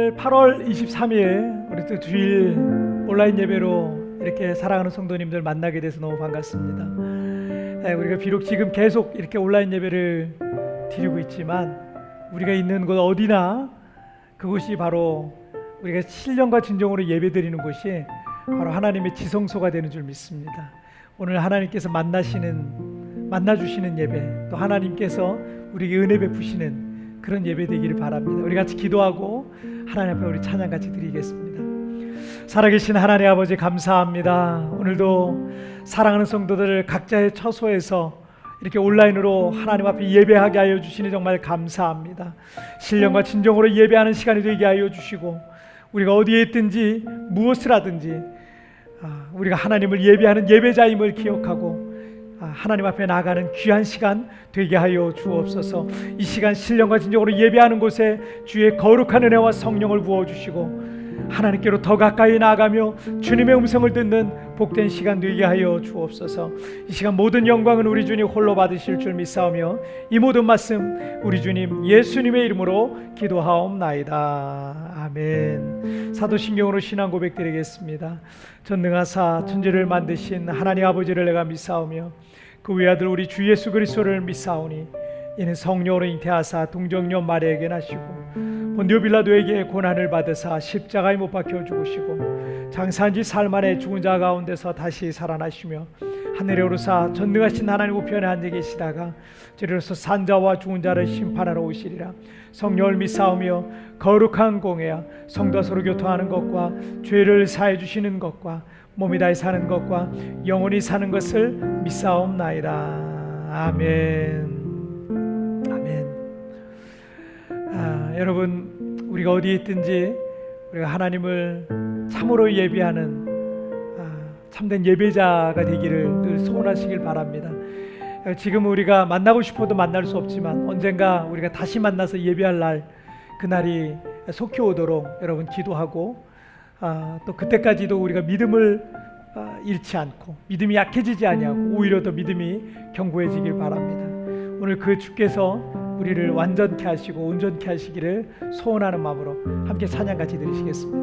오늘 8월 23일 우리 또 주일 온라인 예배로 이렇게 사랑하는 성도님들 만나게 돼서 너무 반갑습니다. 우리가 비록 지금 계속 이렇게 온라인 예배를 드리고 있지만 우리가 있는 곳 어디나 그곳이 바로 우리가 신령과 진정으로 예배 드리는 곳이 바로 하나님의 지성소가 되는 줄 믿습니다. 오늘 하나님께서 만나주시는 예배, 또 하나님께서 우리에게 은혜 베푸시는 그런 예배 되기를 바랍니다. 우리 같이 기도하고 하나님 앞에 우리 찬양 같이 드리겠습니다. 살아계신 하나님 아버지 감사합니다. 오늘도 사랑하는 성도들 각자의 처소에서 이렇게 온라인으로 하나님 앞에 예배하게 하여 주시니 정말 감사합니다. 신령과 진정으로 예배하는 시간이 되게 하여 주시고 우리가 어디에 있든지 무엇을 하든지 우리가 하나님을 예배하는 예배자임을 기억하고 하나님 앞에 나아가는 귀한 시간 되게 하여 주옵소서. 이 시간 신령과 진정으로 예배하는 곳에 주의 거룩한 은혜와 성령을 부어주시고 하나님께로 더 가까이 나아가며 주님의 음성을 듣는 복된 시간 되게 하여 주옵소서. 이 시간 모든 영광은 우리 주님 홀로 받으실 줄 믿사오며 이 모든 말씀 우리 주님 예수님의 이름으로 기도하옵나이다. 아멘. 사도신경으로 신앙 고백 드리겠습니다. 전능하사 천지를 만드신 하나님 아버지를 내가 믿사오며 그 외아들 우리 주 예수 그리스도를 믿사오니 이는 성령으로 잉태하사 동정녀 마리아에게 나시고 본디오 빌라도에게 고난을 받으사 십자가에 못 박혀 죽으시고 장사한 지 사흘 만에 죽은 자 가운데서 다시 살아나시며 하늘에 오르사 전능하신 하나님 우편에 앉아 계시다가 저리로서 산자와 죽은 자를 심판하러 오시리라. 성령을 믿사오며 거룩한 공회와 성도와 서로 교통하는 것과 죄를 사해 주시는 것과 몸이 다해 사는 것과 영원히 사는 것을 믿사옵나이다. 아멘. 아멘. 여러분 우리가 어디에 있든지 우리가 하나님을 참으로 예배하는 참된 예배자가 되기를 늘 소원하시길 바랍니다. 지금 우리가 만나고 싶어도 만날 수 없지만 언젠가 우리가 다시 만나서 예배할 날 그날이 속히 오도록 여러분 기도하고 또 그때까지도 우리가 믿음을 잃지 않고 믿음이 약해지지 아니하고 오히려 더 믿음이 견고해지길 바랍니다. 오늘 그 주께서 우리를 완전케 하시고 온전케 하시기를 소원하는 마음으로 함께 찬양 같이 드리시겠습니다.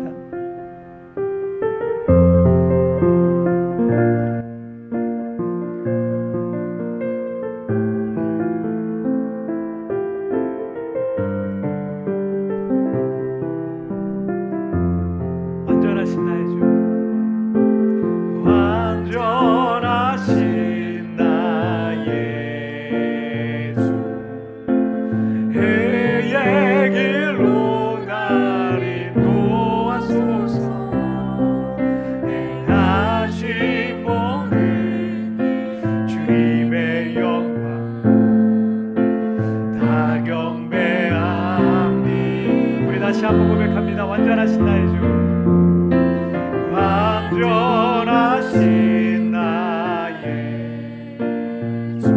다시 한번 고백합니다. 완전하신 나의 주, 완전하신 나의 주,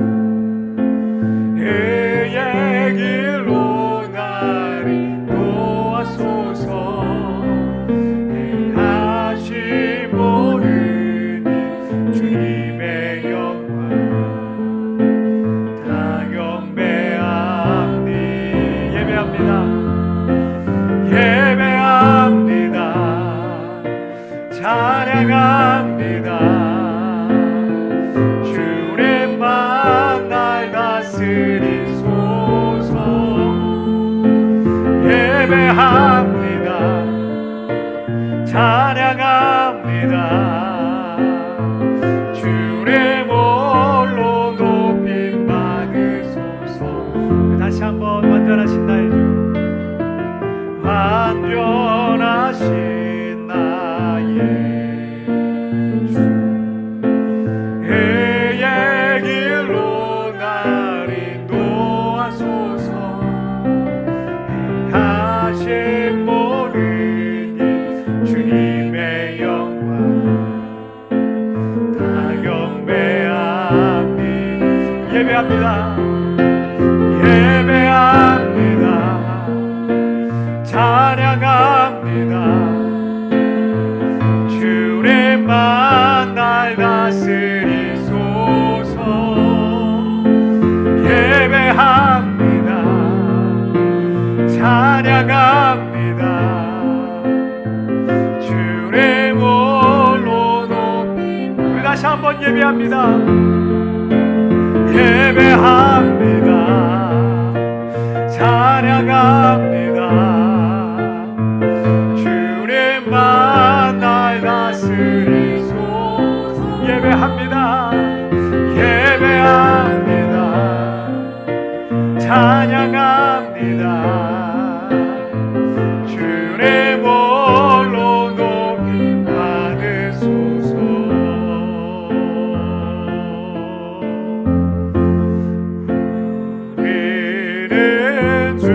그의 길로 나를 도와소서. 행하시 모르니 주님의 영광 다 경배합니. 예배합니다. 예배합니다. 찬양합니다. 주님만 날 다스리소서. 예배합니다. 찬양합니다. 주님 홀로 높임 받으소서. 다시 한번 완전하신 나의 주, 완전하신 나의 주, 그의 길로 나를 인도하소서. 행하신 모르니 주님의 영광 다 경배합니. 예배합니다. 예배합니다. 찬양합니다. 주님만 날 다스리소서. 예배합니다. 찬양합니다. 한번 예배합니다. 예배합니다. 찬양합니다. 주님만 날 다스리소서. 예배합니다. 예배합니다. 찬양합니다. 주님 홀로 높임 받으소서. 우리는 주의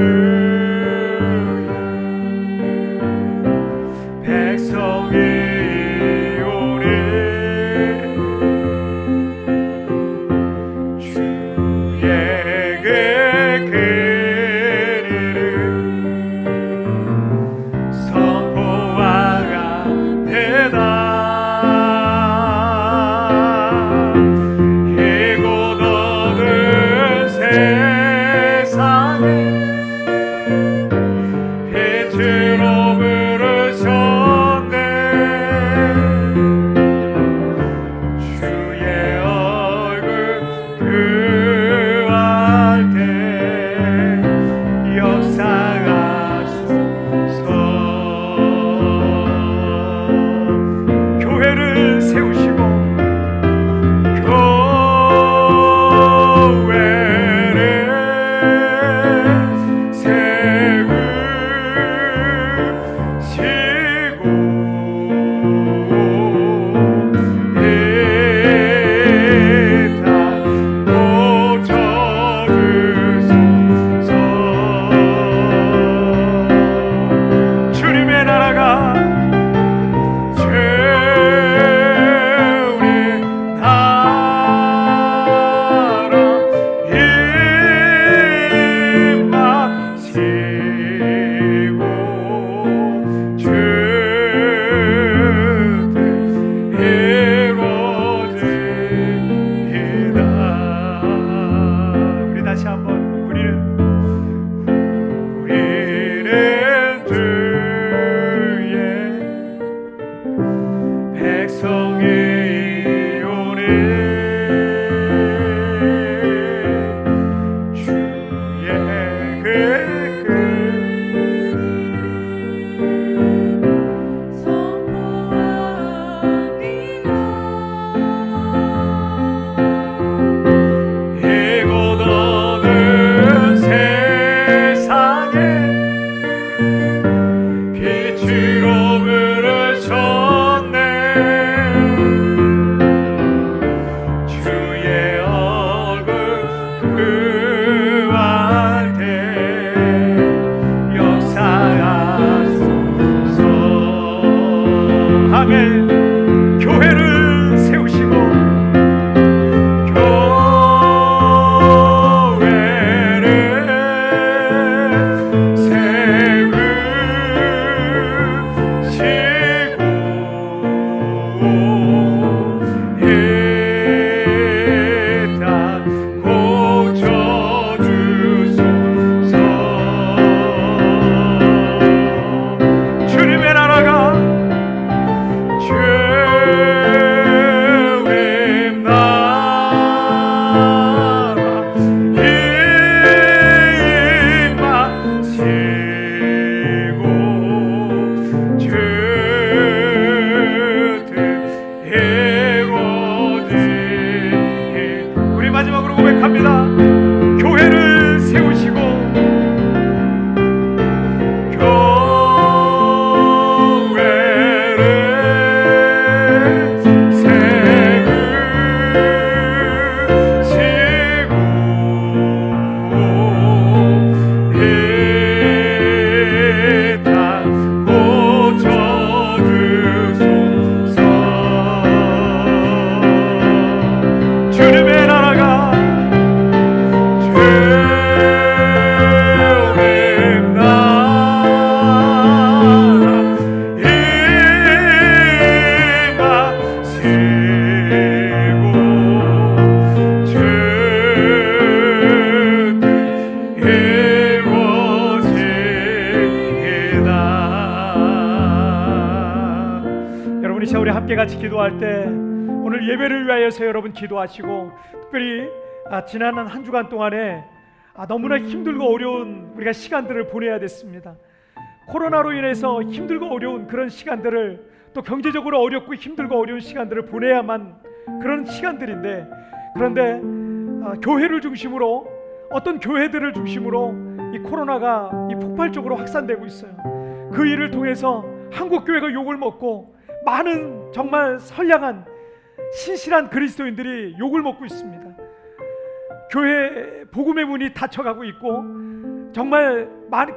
백성이 오니 주의 그 길을 선포하갑니다. 이곳 어두운 세상에 빛으로 부르셨네. 주의 얼굴 구할 때 역사하소서. 교회를 세우시고 교회를 세우시고 이 땅 고쳐주소서. 주님의 나라가 주님 나라 임하시고 주 뜻 이루어지이다. 우리 다시 한번 우리는 주의 백성이 오니 주의 그 이곳 어두운 세상에 빛으로 부르셨네. 주의 얼굴 구할 때 역사하소서. 아멘. 교회를 세우시고 교회를 세우시고 이 땅 고쳐주소서. 주님의 나라가 주님 나라 임하시고 주 뜻 이루어지이. 우리 마지막으로 고백합니다. 교회를 세우시고 교회를 세우시고 이 땅 고쳐주소서. 주님의 나라가 주님 함께 같이 기도할 때 오늘 오늘 예배를 위하여서 여러분 기도하시고, 특별히 지난 한 주간 동안에 너무나 힘들고 어려운 우리가 시간들을 보내야 됐습니다. 코로나로 인해서 힘들고 어려운 그런 시간들을, 또 경제적으로 어렵고 힘들고 어려운 시간들을 보내야만 그런 시간들인데, 그런데 교회를 중심으로, 어떤 교회들을 중심으로 이 코로나가 폭발적으로 확산되고 있어요. 그 일을 통해서 한국 교회가 욕을 먹고 많은 정말 선량한 신실한 그리스도인들이 욕을 먹고 있습니다. 교회 복음의 문이 닫혀가고 있고, 정말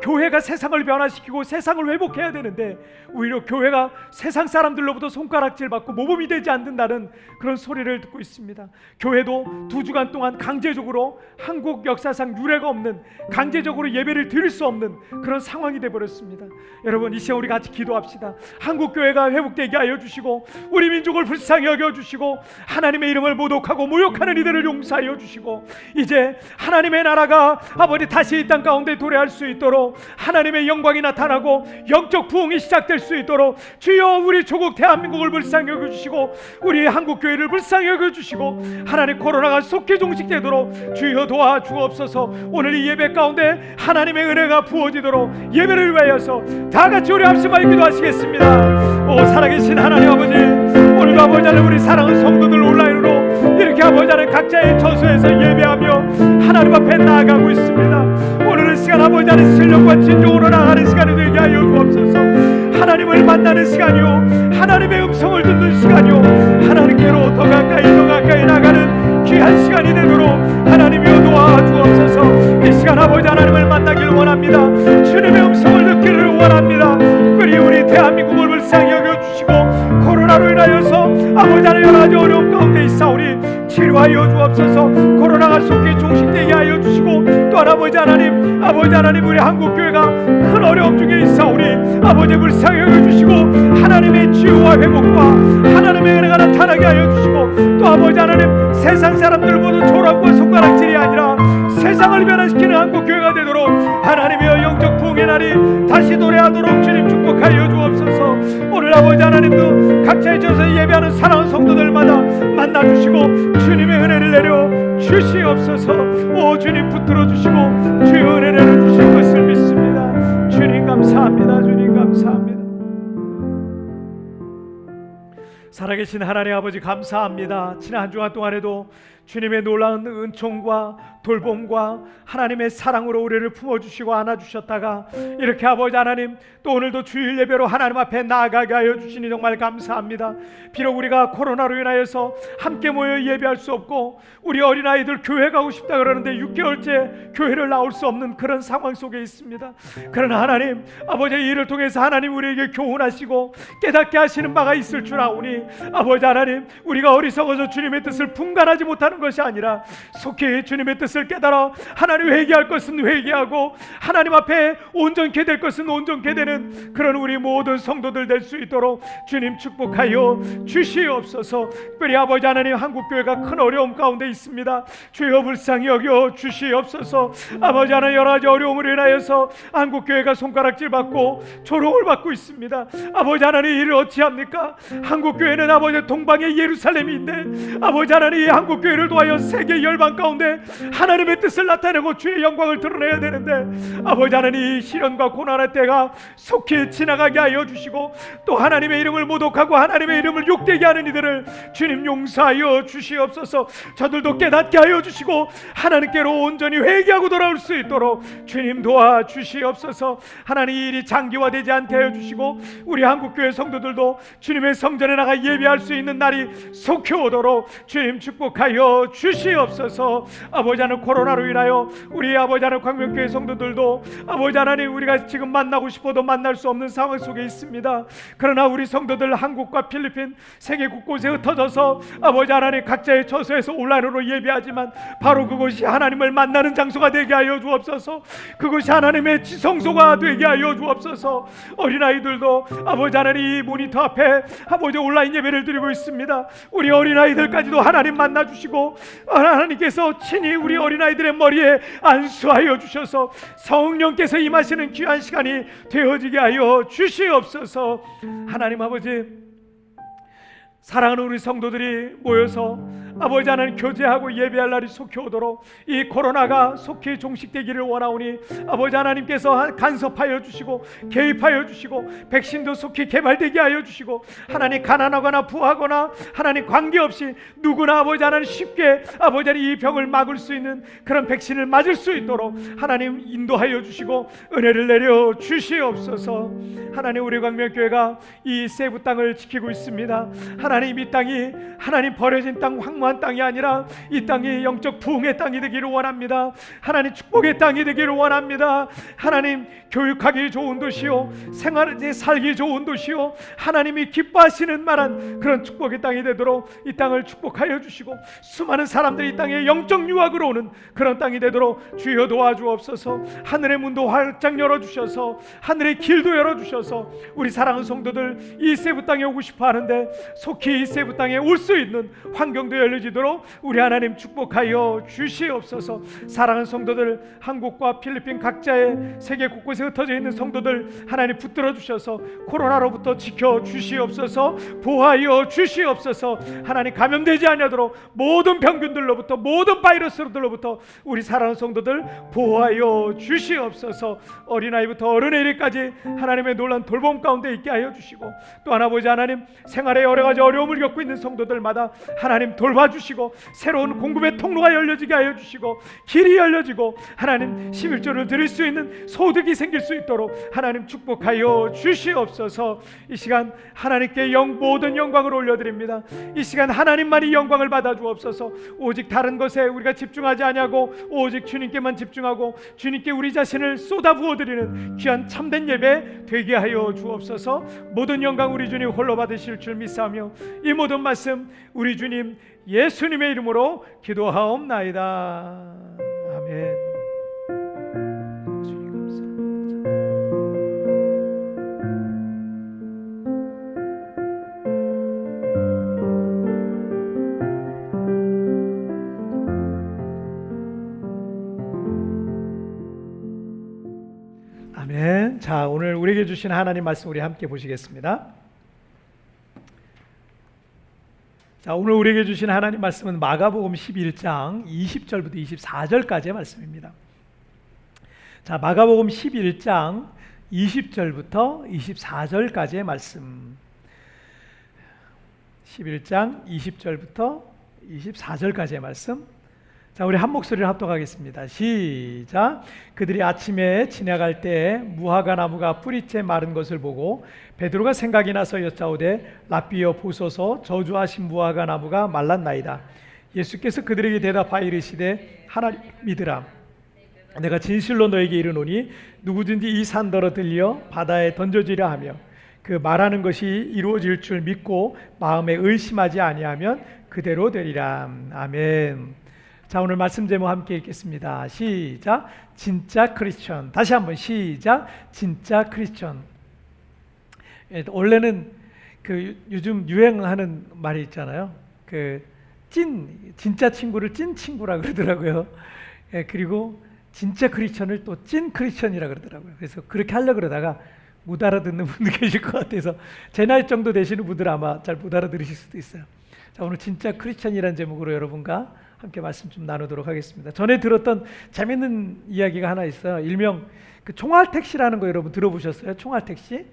교회가 세상을 변화시키고 세상을 회복해야 되는데 오히려 교회가 세상 사람들로부터 손가락질 받고 모범이 되지 않는다는 그런 소리를 듣고 있습니다. 교회도 2주간 동안 강제적으로, 한국 역사상 유례가 없는 강제적으로 예배를 드릴 수 없는 그런 상황이 되어버렸습니다. 여러분, 이 시간 우리 같이 기도합시다. 한국 교회가 회복되게 하여 주시고, 우리 민족을 불쌍히 여겨주시고, 하나님의 이름을 모독하고 모욕하는 이들을 용서하여 주시고, 이제 하나님의 나라가 아버지 다시 이 땅 가운데 도래할 수 있도록, 하나님의 영광이 나타나고 영적 부흥이 시작될 수 있도록 주여 우리 조국 대한민국을 불쌍히 여겨주시고, 우리 한국교회를 불쌍히 여겨주시고, 하나님 코로나가 속히 종식되도록 주여 도와주옵소서. 오늘 이 예배 가운데 하나님의 은혜가 부어지도록 예배를 위하여서 다같이 우리 합심하여 기도하시겠습니다. 오 살아계신 하나님 아버지, 오늘도 아버지 하나님 우리 사랑하는 성도들 온라인으로 이렇게 아버지 하나님 각자의 처소에서 예배하며 하나님 앞에 나아가고 있습니다. 오늘은 시간 아버지 하나님 신령과 진정으로 나가는 시간이 되게 하여 주옵소서. 하나님을 만나는 시간이요, 하나님의 음성을 듣는 시간이요, 하나님께로 더 가까이 나가는 귀한 시간이 되도록 하나님이여 도와주옵소서. 이 시간 아버지 하나님을 만나길 원합니다. 주님의 음성을 듣기를 원합니다. 특별히 우리 대한민국을 불쌍히 여겨주시고, 코로나로 인하여서 아버지 하나님 여러 가지 어려움 가운데 있사오니 치료하여 주옵소서. 코로나가 속히 종식되게 하여 주시고, 또한 아버지 하나님 우리 한국교회가 큰 어려움 중에 있사오니 아버지 불쌍히 여겨주시고, 하나님의 치유와 회복과 하나님의 은혜가 나타나게 하여 주시고, 또 아버지 하나님 세상 사람들 모두 조롱과 손가락질이 아니라 세상을 변화시키는 한국교회가 되도록 하나님의 영적 부흥의 날이 다시 도래하도록 주님 축복하여 주옵소서. 오늘 아버지 하나님도 각자의 저에서 예배하는 사랑하는 성도들마다 만나주시고 주님의 은혜를 내려 주시옵소서. 오 주님 붙들어 주시고 주의 은혜를 내려주실 것을 믿습니다. 주님 감사합니다. 주님 감사합니다. 살아계신 하나님 아버지 감사합니다. 지난 한 주간 동안에도 주님의 놀라운 은총과 돌봄과 하나님의 사랑으로 우리를 품어주시고 안아주셨다가 이렇게 아버지 하나님 또 오늘도 주일 예배로 하나님 앞에 나아가게 하여 주시니 정말 감사합니다. 비록 우리가 코로나로 인하여서 함께 모여 예배할 수 없고 우리 어린아이들 교회 가고 싶다 그러는데 6개월째 교회를 나올 수 없는 그런 상황 속에 있습니다. 그러나 하나님 아버지의 일을 통해서 하나님 우리에게 교훈하시고 깨닫게 하시는 바가 있을 줄 아오니 아버지 하나님 우리가 어리석어서 주님의 뜻을 분간하지 못하는 것이 아니라 속히 주님의 뜻을 깨달아 하나님 회개할 것은 회개하고 하나님 앞에 온전케 될 것은 온전케 되는 그런 우리 모든 성도들 될 수 있도록 주님 축복하여 주시옵소서. 특별히 아버지 하나님 한국교회가 큰 어려움 가운데 있습니다. 주여 불쌍히 여겨 주시옵소서. 아버지 하나님 여러 가지 어려움을 인하여서 한국교회가 손가락질 받고 조롱을 받고 있습니다. 아버지 하나님 이를 어찌합니까? 한국교회는 아버지 동방의 예루살렘인데 아버지 하나님 이 한국교회를 도하여 세계 열방 가운데 하나님의 뜻을 나타내고 주의 영광을 드러내야 되는데 아버지 하나님 이 시련과 고난의 때가 속히 지나가게 하여 주시고 또 하나님의 이름을 모독하고 하나님의 이름을 욕되게 하는 이들을 주님 용서하여 주시옵소서. 저들도 깨닫게 하여 주시고 하나님께로 온전히 회개하고 돌아올 수 있도록 주님 도와주시옵소서. 하나님 이 일이 장기화되지 않게 하여 주시고 우리 한국교회 성도들도 주님의 성전에 나가 예배할 수 있는 날이 속히 오도록 주님 축복하여 주시옵소서. 아버지 하나님 코로나로 인하여 우리 아버지 하나님 광명교회 성도들도 아버지 하나님 우리가 지금 만나고 싶어도 만날 수 없는 상황 속에 있습니다. 그러나 우리 성도들 한국과 필리핀 세계 곳곳에 흩어져서 아버지 하나님 각자의 처소에서 온라인으로 예배하지만 바로 그곳이 하나님을 만나는 장소가 되게 하여 주옵소서. 그것이 하나님의 지성소가 되게 하여 주옵소서. 어린아이들도 아버지 하나님 이 모니터 앞에 아버지 온라인 예배를 드리고 있습니다. 우리 어린아이들까지도 하나님 만나주시고 하나님께서 친히 우리 어린아이들의 머리에 안수하여 주셔서 성령께서 임하시는 귀한 시간이 되어지게 하여 주시옵소서. 하나님 아버지 사랑하는 우리 성도들이 모여서 아버지 하나님 교제하고 예배할 날이 속히 오도록 이 코로나가 속히 종식되기를 원하오니 아버지 하나님께서 간섭하여 주시고 개입하여 주시고 백신도 속히 개발되게 하여 주시고 하나님 가난하거나 부하거나 하나님 관계없이 누구나 아버지 하나님 쉽게 아버지 하나님 이 병을 막을 수 있는 그런 백신을 맞을 수 있도록 하나님 인도하여 주시고 은혜를 내려 주시옵소서. 하나님 우리 광명교회가 이 세부 땅을 지키고 있습니다. 하나님 이 땅이 하나님 버려진 땅 황무한 땅이 아니라 이 땅이 영적 부흥의 땅이 되기를 원합니다. 하나님 축복의 땅이 되기를 원합니다. 하나님 교육하기 좋은 도시요 생활에 살기 좋은 도시요 하나님이 기뻐하시는 만한 그런 축복의 땅이 되도록 이 땅을 축복하여 주시고 수많은 사람들이 이 땅에 영적 유학으로 오는 그런 땅이 되도록 주여 도와주옵소서. 하늘의 문도 활짝 열어주셔서 하늘의 길도 열어주셔서 우리 사랑하는 성도들 이 세부 땅에 오고 싶어 하는데 속히 이 세부 땅에 올 수 있는 환경도 열려지도록 우리 하나님 축복하여 주시옵소서. 사랑하는 성도들 한국과 필리핀 각자의 세계 곳곳에 흩어져 있는 성도들 하나님 붙들어 주셔서 코로나로부터 지켜 주시옵소서. 보호하여 주시옵소서. 하나님 감염되지 아니하도록 모든 병균들로부터 모든 바이러스들로부터 우리 사랑하는 성도들 보호하여 주시옵소서. 어린아이부터 어른의 일까지 하나님의 놀라운 돌봄 가운데 있게 하여 주시고 또한 아버지 하나님 생활에 여러 가지 어려움을 겪고 있는 성도들마다 하나님 돌봐주시고 새로운 공급의 통로가 열려지게 하여 주시고 길이 열려지고 하나님 11조를 드릴 수 있는 소득이 생길 수 있도록 하나님 축복하여 주시옵소서. 이 시간 하나님께 모든 영광을 올려드립니다. 이 시간 하나님만이 영광을 받아 주옵소서. 오직 다른 것에 우리가 집중하지 아니하고 오직 주님께만 집중하고 주님께 우리 자신을 쏟아 부어드리는 귀한 참된 예배 되게 하여 주옵소서. 모든 영광 우리 주님 홀로 받으실 줄 믿사오며 이 모든 말씀 우리 주님 예수님의 이름으로 기도하옵나이다. 아멘. 주님 감사합니다. 아멘. 자, 오늘 우리에게 주신 하나님 말씀 우리 함께 보시겠습니다. 자, 오늘 우리에게 주신 하나님 말씀은 마가복음 11장 20절부터 24절까지의 말씀입니다. 자, 마가복음 11장 20절부터 24절까지의 말씀. 11장 20절부터 24절까지의 말씀. 자, 우리 한 목소리를 합독하겠습니다. 시작. 그들이 아침에 지나갈 때 무화과 나무가 뿌리째 마른 것을 보고 베드로가 생각이 나서 여짜오되 랍비여 보소서 저주하신 무화과 나무가 말랐나이다. 예수께서 그들에게 대답하여 이르시되 하나님 믿으라. 내가 진실로 너에게 이르노니 누구든지 이 산더러 들려 바다에 던져지려 하며 그 말하는 것이 이루어질 줄 믿고 마음에 의심하지 아니하면 그대로 되리라. 아멘. 자, 오늘 말씀 제목 함께 읽겠습니다. 시작. 진짜 크리스천. 다시 한번 시작. 진짜 크리스천. 원래는 그 요즘 유행하는 말이 있잖아요. 그 진짜 친구를 찐 친구라 그러더라고요. 그리고 진짜 크리스천을 또 찐 크리스천이라 그러더라고요. 그래서 그렇게 하려고 그러다가 못 알아듣는 분들 계실 것 같아서 제 나이 정도 되시는 분들 아마 잘 못 알아들으실 수도 있어요. 자, 오늘 진짜 크리스천이라는 제목으로 여러분과 함께 말씀 좀 나누도록 하겠습니다. 전에 들었던 재밌는 이야기가 하나 있어요. 일명 그 총알택시라는 거 여러분 들어보셨어요? 총알택시?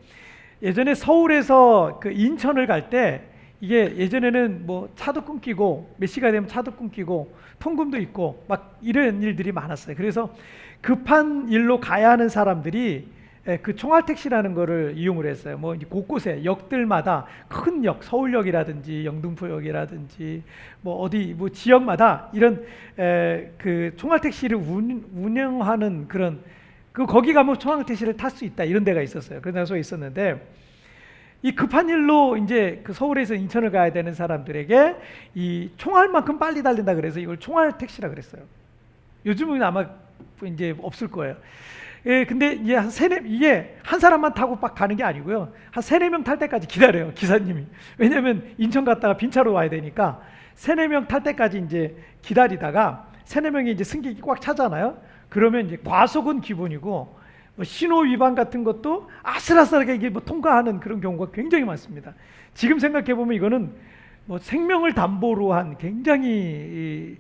예전에 서울에서 그 인천을 갈 때 이게 예전에는 뭐 차도 끊기고 몇 시가 되면 차도 끊기고 통금도 있고 막 이런 일들이 많았어요. 그래서 급한 일로 가야 하는 사람들이 그 총알택시라는 거를 이용을 했어요. 뭐 곳곳에 역들마다 큰 역, 서울역이라든지 영등포역이라든지 뭐 어디 뭐 지역마다 이런 그 총알택시를 운영하는 그런 거기 가면 총알택시를 탈 수 있다 이런 데가 있었어요. 그런 데가 있었는데 이 급한 일로 이제 그 서울에서 인천을 가야 되는 사람들에게 이 총알만큼 빨리 달린다 그래서 이걸 총알택시라 그랬어요. 요즘은 아마 이제 없을 거예요. 예, 근데 이게 이게 한 사람만 타고 막 가는 게 아니고요. 한 3-4명 탈 때까지 기다려요, 기사님이. 왜냐면 인천 갔다가 빈차로 와야 되니까 3-4명 탈 때까지 이제 기다리다가 3-4명이 이제 승객이 꽉 차잖아요. 그러면 이제 과속은 기본이고 뭐 신호 위반 같은 것도 아슬아슬하게 이게 뭐 통과하는 그런 경우가 굉장히 많습니다. 지금 생각해 보면 이거는 뭐 생명을 담보로 한 굉장히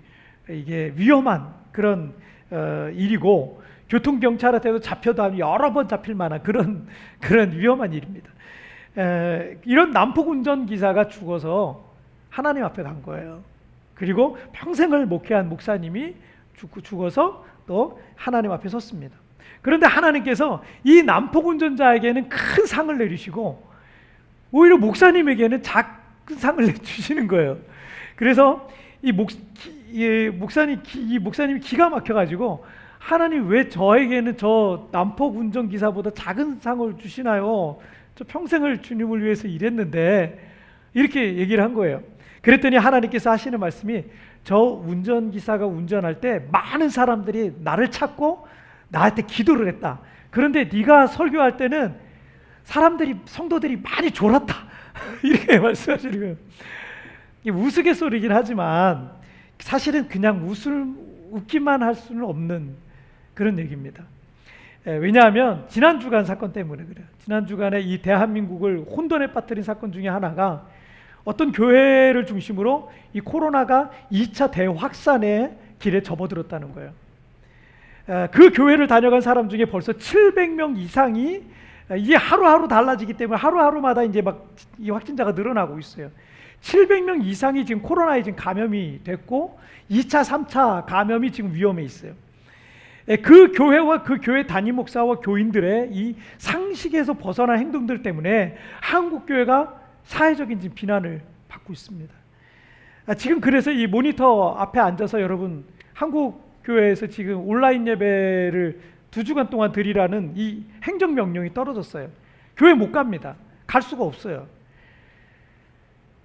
이게 위험한 그런 일이고, 교통 경찰한테도 잡혀도 하면 여러 번 잡힐 만한 그런 위험한 일입니다. 이런 난폭 운전 기사가 죽어서 하나님 앞에 간 거예요. 그리고 평생을 목회한 목사님이 죽어서 또 하나님 앞에 섰습니다. 그런데 하나님께서 이 난폭 운전자에게는 큰 상을 내리시고 오히려 목사님에게는 작은 상을 주시는 거예요. 그래서 이 목사님이 기가 막혀가지고, 하나님 왜 저에게는 저 난폭 운전 기사보다 작은 상을 주시나요? 저 평생을 주님을 위해서 일했는데, 이렇게 얘기를 한 거예요. 그랬더니 하나님께서 하시는 말씀이, 저 운전기사가 운전할 때 많은 사람들이 나를 찾고 나한테 기도를 했다. 그런데 네가 설교할 때는 성도들이 많이 졸았다. 이렇게 말씀하시는 거예요. 우스갯소리긴 하지만 사실은 그냥 웃기만 할 수는 없는 그런 얘기입니다. 왜냐하면 지난 주간 사건 때문에 그래요. 지난 주간에 이 대한민국을 혼돈에 빠뜨린 사건 중에 하나가, 어떤 교회를 중심으로 이 코로나가 2차 대확산의 길에 접어들었다는 거예요. 그 교회를 다녀간 사람 중에 벌써 700명 이상이, 이게 하루하루 달라지기 때문에 하루하루마다 이제 막 이 확진자가 늘어나고 있어요. 700명 이상이 지금 코로나에 지금 감염이 됐고, 2차, 3차 감염이 지금 위험해 있어요. 그 교회와 그 교회 담임 목사와 교인들의 이 상식에서 벗어난 행동들 때문에 한국 교회가 사회적인 지금 비난을 받고 있습니다. 지금 그래서 이 모니터 앞에 앉아서 여러분, 한국 교회에서 지금 온라인 예배를 2주간 동안 드리라는 이 행정명령이 떨어졌어요. 교회 못 갑니다. 갈 수가 없어요.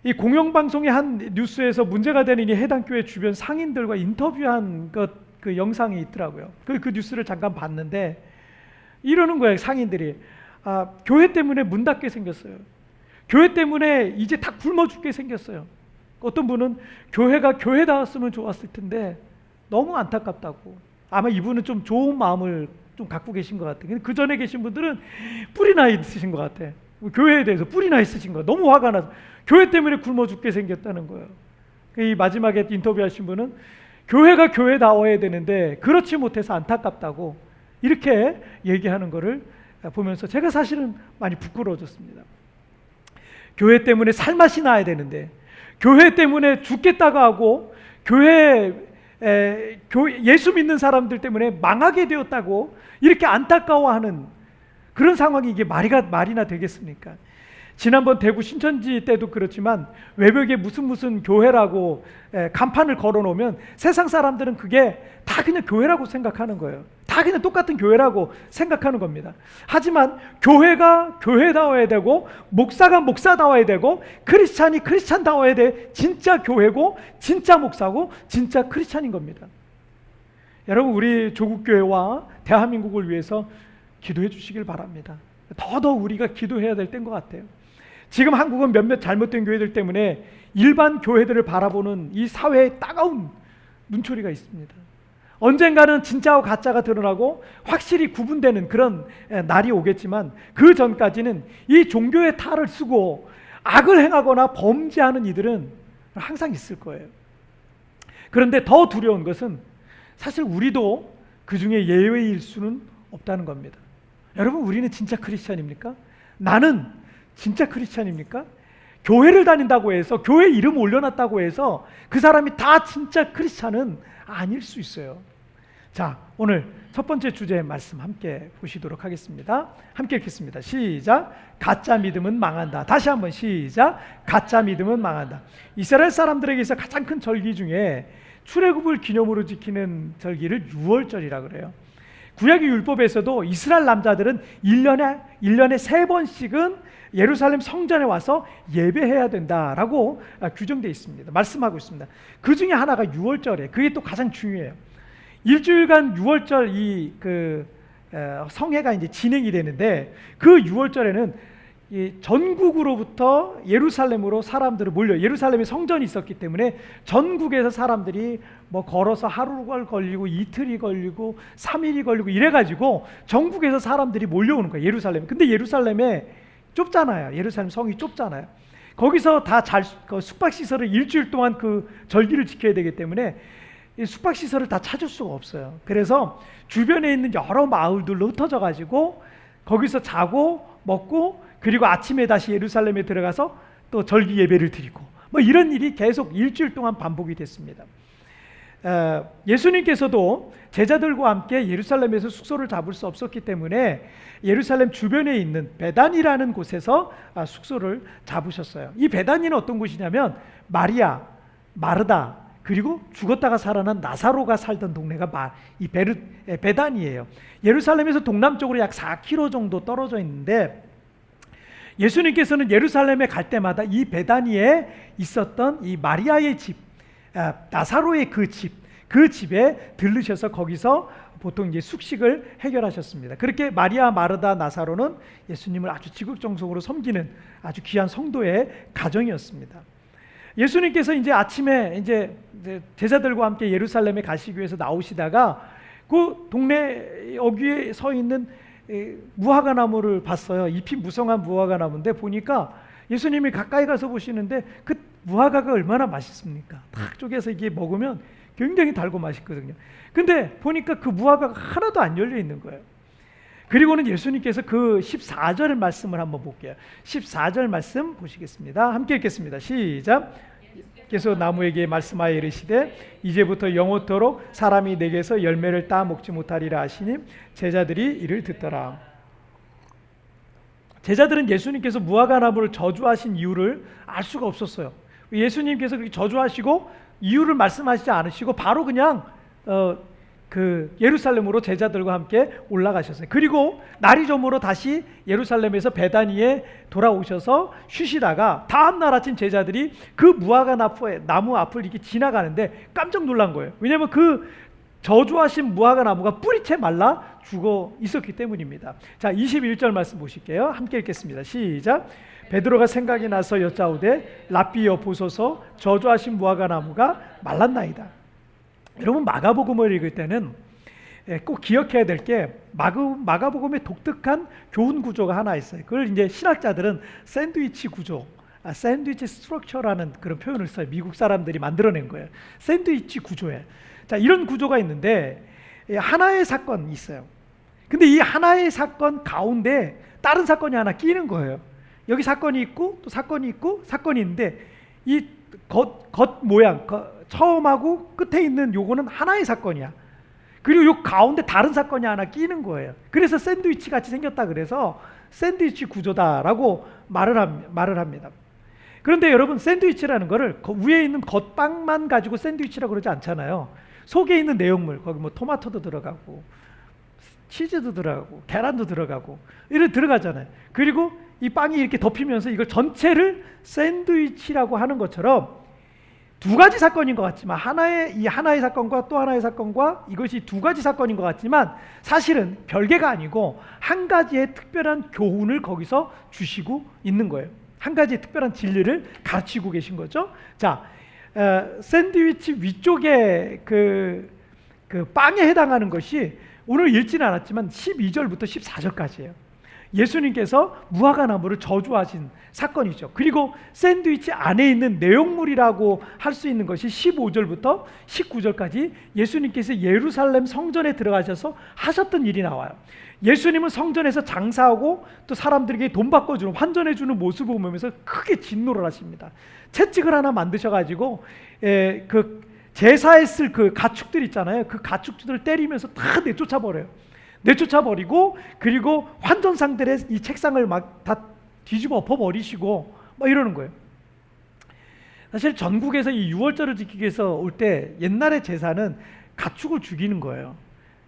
이 공영방송의 한 뉴스에서 문제가 되는 이 해당 교회 주변 상인들과 인터뷰한 그 영상이 있더라고요. 그 뉴스를 잠깐 봤는데, 이러는 거예요. 상인들이, 교회 때문에 문 닫게 생겼어요. 교회 때문에 이제 다 굶어 죽게 생겼어요. 어떤 분은 교회가 교회다웠으면 좋았을 텐데 너무 안타깝다고. 아마 이분은 좀 좋은 마음을 좀 갖고 계신 것 같아요. 그 전에 계신 분들은 뿌리나 있으신 것 같아요. 교회에 대해서 뿌리나 있으신 거, 너무 화가 나서 교회 때문에 굶어 죽게 생겼다는 거예요. 이 마지막에 인터뷰하신 분은 교회가 교회다워야 되는데 그렇지 못해서 안타깝다고 이렇게 얘기하는 거를 보면서 제가 사실은 많이 부끄러워졌습니다. 교회 때문에 살맛이 나야 되는데, 교회 때문에 죽겠다고 하고, 예수 믿는 사람들 때문에 망하게 되었다고 이렇게 안타까워하는 그런 상황이 이게 말이나 되겠습니까? 지난번 대구 신천지 때도 그렇지만 외벽에 무슨 교회라고 간판을 걸어놓으면 세상 사람들은 그게 다 그냥 교회라고 생각하는 거예요. 다 그냥 똑같은 교회라고 생각하는 겁니다. 하지만 교회가 교회다워야 되고, 목사가 목사다워야 되고, 크리스찬이 크리스찬다워야 돼. 진짜 교회고 진짜 목사고 진짜 크리스찬인 겁니다. 여러분, 우리 조국교회와 대한민국을 위해서 기도해 주시길 바랍니다. 더더욱 우리가 기도해야 될 때인 것 같아요. 지금 한국은 몇몇 잘못된 교회들 때문에 일반 교회들을 바라보는 이 사회의 따가운 눈초리가 있습니다. 언젠가는 진짜와 가짜가 드러나고 확실히 구분되는 그런 날이 오겠지만, 그 전까지는 이 종교의 탈을 쓰고 악을 행하거나 범죄하는 이들은 항상 있을 거예요. 그런데 더 두려운 것은 사실 우리도 그 중에 예외일 수는 없다는 겁니다. 여러분, 우리는 진짜 크리스찬입니까? 나는 진짜 크리스찬입니까? 교회를 다닌다고 해서, 교회 이름 올려놨다고 해서 그 사람이 다 진짜 크리스찬은 아닐 수 있어요. 자, 오늘 첫 번째 주제의 말씀 함께 보시도록 하겠습니다. 함께 읽겠습니다. 시작. 가짜 믿음은 망한다. 다시 한번 시작. 가짜 믿음은 망한다. 이스라엘 사람들에게 있어 가장 큰 절기 중에 출애굽을 기념으로 지키는 절기를 유월절이라 그래요. 구약의 율법에서도 이스라엘 남자들은 1년에 3번씩은 예루살렘 성전에 와서 예배해야 된다라고 규정되어 있습니다. 말씀하고 있습니다. 그 중에 하나가 유월절이에요. 그게 또 가장 중요해요. 일주일간 유월절 성회가 이제 진행이 되는데, 그 유월절에는 이 전국으로부터 예루살렘으로 사람들을 몰려, 예루살렘에 성전이 있었기 때문에 전국에서 사람들이 뭐 걸어서 하루가 걸리고 이틀이 걸리고 3일이 걸리고 이래가지고 전국에서 사람들이 몰려오는 거예요, 예루살렘. 근데 예루살렘에 좁잖아요. 예루살렘 성이 좁잖아요. 거기서 다 숙박시설을 일주일 동안 그 절기를 지켜야 되기 때문에 이 숙박시설을 다 찾을 수가 없어요. 그래서 주변에 있는 여러 마을들로 흩어져 가지고 거기서 자고 먹고 그리고 아침에 다시 예루살렘에 들어가서 또 절기 예배를 드리고 뭐 이런 일이 계속 일주일 동안 반복이 됐습니다. 예수님께서도 제자들과 함께 예루살렘에서 숙소를 잡을 수 없었기 때문에 예루살렘 주변에 있는 베단이라는 곳에서 숙소를 잡으셨어요. 이 베단이는 어떤 곳이냐면 마리아, 마르다 그리고 죽었다가 살아난 나사로가 살던 동네가 베단이에요. 예루살렘에서 동남쪽으로 약 4km 정도 떨어져 있는데 예수님께서는 예루살렘에 갈 때마다 이 베다니에 있었던 이 마리아의 집, 나사로의 그 집에 들르셔서 거기서 보통 이제 숙식을 해결하셨습니다. 그렇게 마리아, 마르다, 나사로는 예수님을 아주 지극정성으로 섬기는 아주 귀한 성도의 가정이었습니다. 예수님께서 이제 아침에 이제 제자들과 함께 예루살렘에 가시기 위해서 나오시다가 그 동네 어귀에 서 있는 무화과 나무를 봤어요. 잎이 무성한 무화과 나무인데 보니까 예수님이 가까이 가서 보시는데 그 무화과가 얼마나 맛있습니까? 탁 쪼개서 이게 먹으면 굉장히 달고 맛있거든요. 근데 보니까 그 무화과가 하나도 안 열려 있는 거예요. 그리고는 예수님께서 그 14절 말씀을 한번 볼게요. 14절 말씀 보시겠습니다. 함께 읽겠습니다. 시작. 께서 나무에게 말씀하여 이르시되 이제부터 영원토록 사람이 내게서 열매를 따 먹지 못하리라 하시니 제자들이 이를 듣더라. 제자들은 예수님께서 무화과 나무를 저주하신 이유를 알 수가 없었어요. 예수님께서 그렇게 저주하시고 이유를 말씀하시지 않으시고 바로 그냥 그 예루살렘으로 제자들과 함께 올라가셨어요. 그리고 날이 저물어 다시 예루살렘에서 베다니에 돌아오셔서 쉬시다가 다음 날 아침 제자들이 그 무화과 나무 앞을 이렇게 지나가는데 깜짝 놀란 거예요. 왜냐하면 그 저주하신 무화과 나무가 뿌리채 말라 죽어 있었기 때문입니다. 자, 21절 말씀 보실게요. 함께 읽겠습니다. 시작. 베드로가 생각이 나서 여짜오되 랍비여 보소서 저주하신 무화과 나무가 말랐나이다. 여러분 마가복음을 읽을 때는 꼭 기억해야 될 게 마가복음의 독특한 교훈 구조가 하나 있어요. 그걸 이제 신학자들은 샌드위치 구조, 샌드위치 스트럭처라는 그런 표현을 써요. 미국 사람들이 만들어낸 거예요. 샌드위치 구조에. 자, 이런 구조가 있는데 하나의 사건이 있어요. 근데 이 하나의 사건 가운데 다른 사건이 하나 끼는 거예요. 여기 사건이 있고 또 사건이 있고 사건이 있는데 이 겉 모양 처음하고 끝에 있는 요거는 하나의 사건이야. 그리고 요 가운데 다른 사건이 하나 끼는 거예요. 그래서 샌드위치 같이 생겼다 그래서 샌드위치 구조다라고 말을 합니다. 그런데 여러분 샌드위치라는 거를 위에 있는 겉빵만 가지고 샌드위치라고 그러지 않잖아요. 속에 있는 내용물 거기 뭐 토마토도 들어가고 치즈도 들어가고 계란도 들어가고 이렇게 들어가잖아요. 그리고 이 빵이 이렇게 덮이면서 이걸 전체를 샌드위치라고 하는 것처럼 두 가지 사건인 것 같지만 하나의 사건과 또 하나의 사건과 이것이 두 가지 사건인 것 같지만 사실은 별개가 아니고 한 가지의 특별한 교훈을 거기서 주시고 있는 거예요. 한 가지의 특별한 진리를 가르치고 계신 거죠. 자, 샌드위치 위쪽에 그 빵에 해당하는 것이 오늘 읽지는 않았지만 12절부터 14절까지예요. 예수님께서 무화과 나무를 저주하신 사건이죠. 그리고 샌드위치 안에 있는 내용물이라고 할 수 있는 것이 15절부터 19절까지 예수님께서 예루살렘 성전에 들어가셔서 하셨던 일이 나와요. 예수님은 성전에서 장사하고 또 사람들에게 돈 바꿔주는 환전해주는 모습을 보면서 크게 진노를 하십니다. 채찍을 하나 만드셔가지고 그 제사했을 그 가축들 있잖아요. 그 가축들을 때리면서 다 내쫓아버리고 그리고 환전상들의 이 책상을 막 다 뒤집어 엎어버리시고 막 이러는 거예요. 사실 전국에서 이 유월절을 지키기 위해서 올 때 옛날의 제사는 가축을 죽이는 거예요.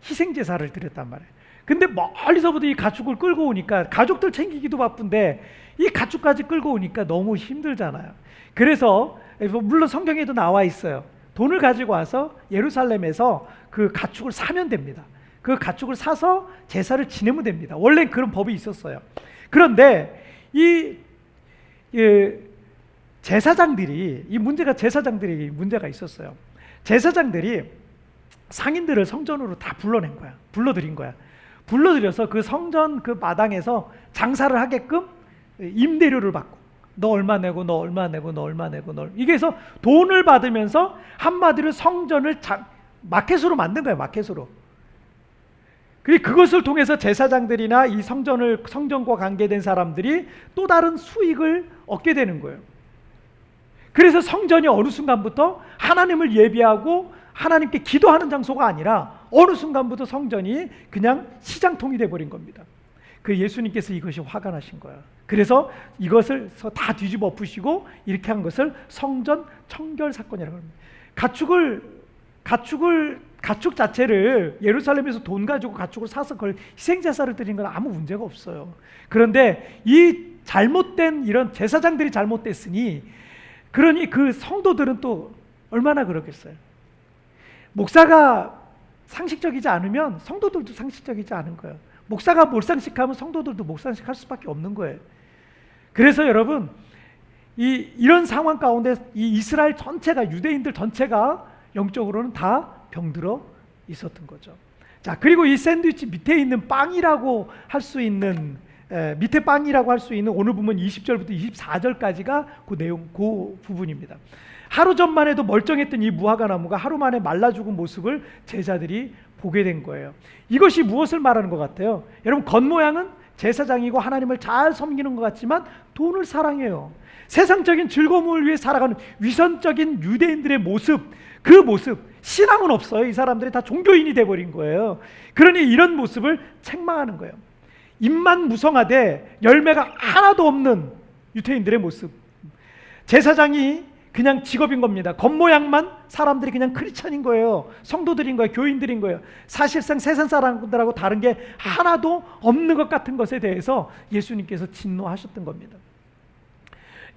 희생제사를 드렸단 말이에요. 근데 멀리서부터 이 가축을 끌고 오니까 가족들 챙기기도 바쁜데 이 가축까지 끌고 오니까 너무 힘들잖아요. 그래서 물론 성경에도 나와 있어요. 돈을 가지고 와서 예루살렘에서 그 가축을 사면 됩니다. 그 가축을 사서 제사를 지내면 됩니다. 원래 그런 법이 있었어요. 그런데 이 제사장들이 제사장들에게 문제가 있었어요. 제사장들이 상인들을 성전으로 다 불러들인 거야. 불러들여서 그 성전 그 마당에서 장사를 하게끔 임대료를 받고 너 얼마 내고 너 얼마 내고 너 얼마 내고 이게 해서 돈을 받으면서 한마디로 성전을 마켓으로 만든 거예요. 마켓으로. 그리고 그것을 통해서 제사장들이나 이 성전과 관계된 사람들이 또 다른 수익을 얻게 되는 거예요. 그래서 성전이 어느 순간부터 하나님을 예비하고 하나님께 기도하는 장소가 아니라 어느 순간부터 성전이 그냥 시장통이 돼버린 겁니다. 그 예수님께서 이것이 화가 나신 거야. 그래서 이것을 다 뒤집어 엎으시고 이렇게 한 것을 성전 청결 사건이라고 합니다. 가축 자체를 예루살렘에서 돈 가지고 가축을 사서 그걸 희생제사를 드린 건 아무 문제가 없어요. 그런데 이 잘못된 이런 제사장들이 잘못됐으니 그러니 그 성도들은 또 얼마나 그렇겠어요. 목사가 상식적이지 않으면 성도들도 상식적이지 않은 거예요. 목사가 몰상식하면 성도들도 몰상식할 수밖에 없는 거예요. 그래서 여러분 이런 상황 가운데 이 이스라엘 전체가 유대인들 전체가 영적으로는 다 병들어 있었던 거죠. 자, 그리고 이 샌드위치 밑에 있는 빵이라고 할 수 있는 밑에 빵이라고 할 수 있는 오늘 보면 20절부터 24절까지가 그 내용, 그 부분입니다. 하루 전만 해도 멀쩡했던 이 무화과 나무가 하루 만에 말라 죽은 모습을 제자들이 보게 된 거예요. 이것이 무엇을 말하는 것 같아요? 여러분, 겉모양은 제사장이고 하나님을 잘 섬기는 것 같지만 돈을 사랑해요. 세상적인 즐거움을 위해 살아가는 위선적인 유대인들의 모습, 그 모습, 신앙은 없어요. 이 사람들이 다 종교인이 돼버린 거예요. 그러니 이런 모습을 책망하는 거예요. 입만 무성하되 열매가 하나도 없는 유대인들의 모습. 제사장이 그냥 직업인 겁니다. 겉모양만 사람들이 그냥 크리스찬인 거예요. 성도들인 거예요. 교인들인 거예요. 사실상 세상 사람들하고 다른 게 하나도 없는 것 같은 것에 대해서 예수님께서 진노하셨던 겁니다.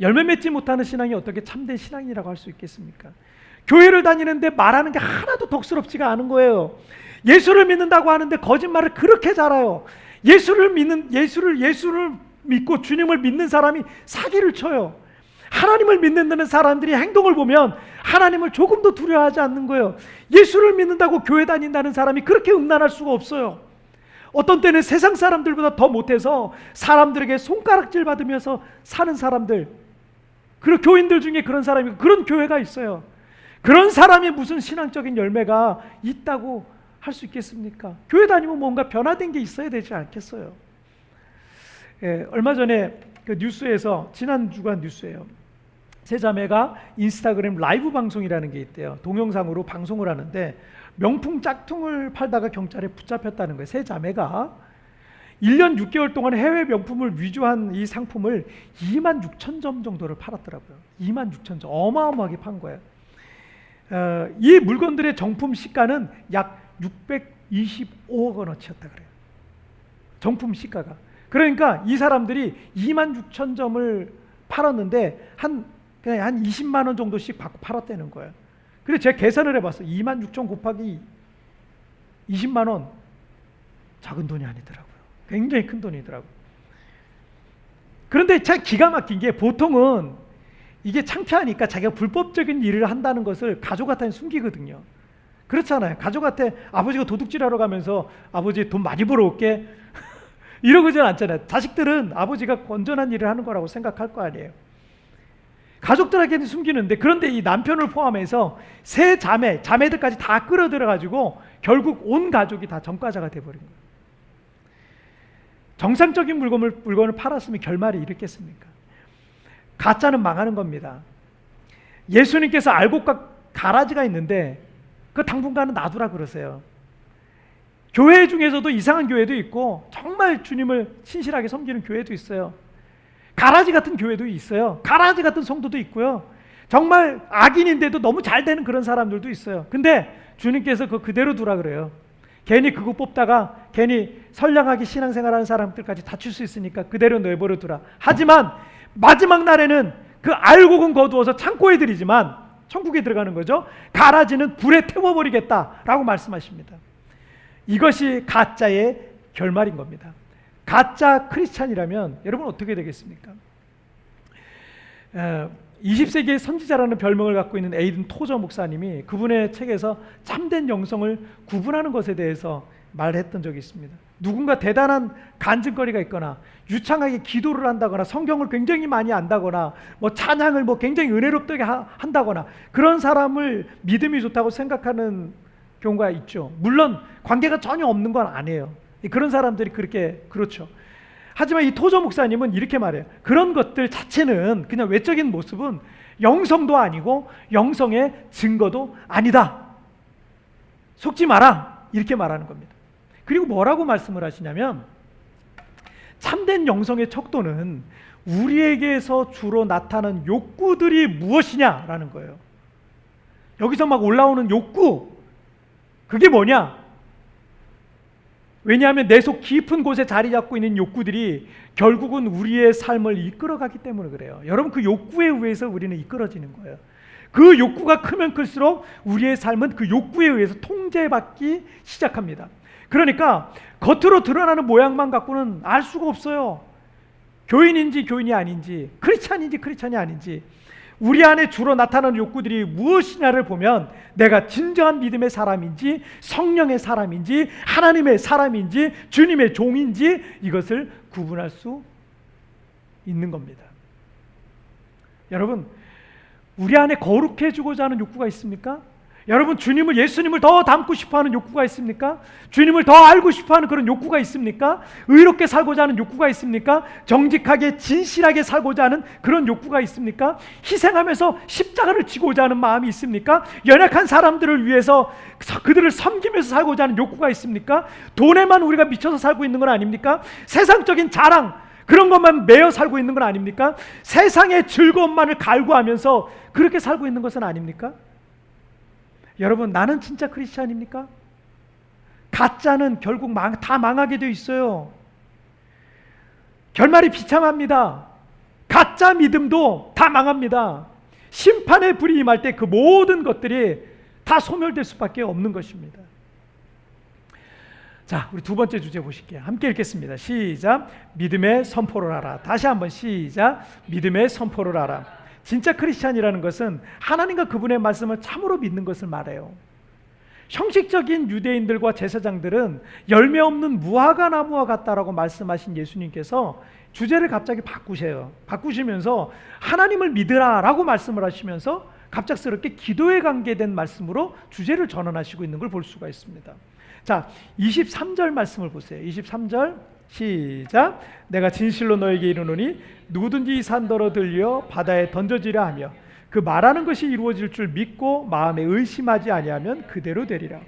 열매 맺지 못하는 신앙이 어떻게 참된 신앙이라고 할 수 있겠습니까? 교회를 다니는데 말하는 게 하나도 덕스럽지가 않은 거예요. 예수를 믿는다고 하는데 거짓말을 그렇게 잘해요. 예수를 믿고 주님을 믿는 사람이 사기를 쳐요. 하나님을 믿는다는 사람들이 행동을 보면 하나님을 조금도 두려워하지 않는 거예요. 예수를 믿는다고 교회 다닌다는 사람이 그렇게 음란할 수가 없어요. 어떤 때는 세상 사람들보다 더 못해서 사람들에게 손가락질 받으면서 사는 사람들, 그리고 교인들 중에 그런 사람이, 그런 교회가 있어요. 그런 사람이 무슨 신앙적인 열매가 있다고 할 수 있겠습니까? 교회 다니면 뭔가 변화된 게 있어야 되지 않겠어요? 얼마 전에 그 뉴스에서, 지난 주간 뉴스예요. 세 자매가 인스타그램 라이브 방송이라는 게 있대요. 동영상으로 방송을 하는데 명품 짝퉁을 팔다가 경찰에 붙잡혔다는 거예요. 세 자매가 1년 6개월 동안 해외 명품을 위조한 이 상품을 26,000점 정도를 팔았더라고요. 26,000점. 어마어마하게 판 거예요. 이 물건들의 정품 시가는 약 625억 원어치였다 그래요. 정품 시가가. 그러니까 이 사람들이 26,000점을 팔았는데 그냥 한 20만 원 정도씩 받고 팔았다는 거예요. 그래서 제가 계산을 해봤어요. 26,000 곱하기 20만 원, 작은 돈이 아니더라고요. 굉장히 큰 돈이더라고요. 그런데 참 기가 막힌 게, 보통은 이게 창피하니까 자기가 불법적인 일을 한다는 것을 가족한테 숨기거든요. 그렇잖아요. 가족한테 아버지가 도둑질하러 가면서 아버지 돈 많이 벌어올게 이러고는 않잖아요. 자식들은 아버지가 건전한 일을 하는 거라고 생각할 거 아니에요. 가족들에게는 숨기는데, 그런데 이 남편을 포함해서 세 자매들까지 다 끌어들여가지고 결국 온 가족이 다 전과자가 돼버린 거예요. 정상적인 물건을 팔았으면 결말이 이렇겠습니까? 가짜는 망하는 겁니다. 예수님께서 알곡과 가라지가 있는데 그 당분간은 놔두라 그러세요. 교회 중에서도 이상한 교회도 있고 정말 주님을 신실하게 섬기는 교회도 있어요. 가라지 같은 교회도 있어요. 가라지 같은 성도도 있고요. 정말 악인인데도 너무 잘 되는 그런 사람들도 있어요. 근데 주님께서 그대로 두라 그래요. 괜히 그거 뽑다가 괜히 선량하게 신앙생활하는 사람들까지 다칠 수 있으니까 그대로 내버려 두라. 하지만 마지막 날에는 그 알곡은 거두어서 창고에 들이지만 천국에 들어가는 거죠. 가라지는 불에 태워버리겠다라고 말씀하십니다. 이것이 가짜의 결말인 겁니다. 가짜 크리스찬이라면 여러분 어떻게 되겠습니까? 20세기의 선지자라는 별명을 갖고 있는 에이든 토저 목사님이 그분의 책에서 참된 영성을 구분하는 것에 대해서 말했던 적이 있습니다. 누군가 대단한 간증거리가 있거나 유창하게 기도를 한다거나 성경을 굉장히 많이 안다거나 뭐 찬양을 뭐 굉장히 은혜롭게 한다거나 그런 사람을 믿음이 좋다고 생각하는 경우가 있죠. 물론 관계가 전혀 없는 건 아니에요. 그런 사람들이 그렇게 그렇죠. 하지만 이 토저 목사님은 이렇게 말해요. 그런 것들 자체는 그냥 외적인 모습은 영성도 아니고 영성의 증거도 아니다. 속지 마라. 이렇게 말하는 겁니다. 그리고 뭐라고 말씀을 하시냐면 참된 영성의 척도는 우리에게서 주로 나타나는 욕구들이 무엇이냐라는 거예요. 여기서 막 올라오는 욕구, 그게 뭐냐? 왜냐하면 내 속 깊은 곳에 자리 잡고 있는 욕구들이 결국은 우리의 삶을 이끌어가기 때문에 그래요. 여러분, 그 욕구에 의해서 우리는 이끌어지는 거예요. 그 욕구가 크면 클수록 우리의 삶은 그 욕구에 의해서 통제받기 시작합니다. 그러니까 겉으로 드러나는 모양만 갖고는 알 수가 없어요. 교인인지 교인이 아닌지, 크리스찬인지 크리스찬이 아닌지, 우리 안에 주로 나타나는 욕구들이 무엇이냐를 보면 내가 진정한 믿음의 사람인지 성령의 사람인지 하나님의 사람인지 주님의 종인지 이것을 구분할 수 있는 겁니다. 여러분, 우리 안에 거룩해지고자 하는 욕구가 있습니까? 여러분, 주님을, 예수님을 더 닮고 싶어하는 욕구가 있습니까? 주님을 더 알고 싶어하는 그런 욕구가 있습니까? 의롭게 살고자 하는 욕구가 있습니까? 정직하게 진실하게 살고자 하는 그런 욕구가 있습니까? 희생하면서 십자가를 지고자 하는 마음이 있습니까? 연약한 사람들을 위해서 그들을 섬기면서 살고자 하는 욕구가 있습니까? 돈에만 우리가 미쳐서 살고 있는 건 아닙니까? 세상적인 자랑, 그런 것만 매여 살고 있는 건 아닙니까? 세상의 즐거움만을 갈구하면서 그렇게 살고 있는 것은 아닙니까? 여러분, 나는 진짜 크리스찬입니까? 가짜는 결국 다 망하게 되어 있어요. 결말이 비참합니다. 가짜 믿음도 다 망합니다. 심판의 불이 임할 때 그 모든 것들이 다 소멸될 수밖에 없는 것입니다. 자, 우리 두 번째 주제 보실게요. 함께 읽겠습니다. 시작. 믿음의 선포를 하라. 다시 한번 시작. 믿음의 선포를 하라. 진짜 크리스찬이라는 것은 하나님과 그분의 말씀을 참으로 믿는 것을 말해요. 형식적인 유대인들과 제사장들은 열매 없는 무화과 나무와 같다라고 말씀하신 예수님께서 주제를 갑자기 바꾸시면서 하나님을 믿으라라고 말씀을 하시면서 갑작스럽게 기도에 관계된 말씀으로 주제를 전환하시고 있는 걸 볼 수가 있습니다. 자, 23절 말씀을 보세요. 23절 시작. 내가 진실로 너에게 이르노니 누구든지 이 산더러 들려 바다에 던져지라 하며 그 말하는 것이 이루어질 줄 믿고 마음에 의심하지 아니하면 그대로 되리라.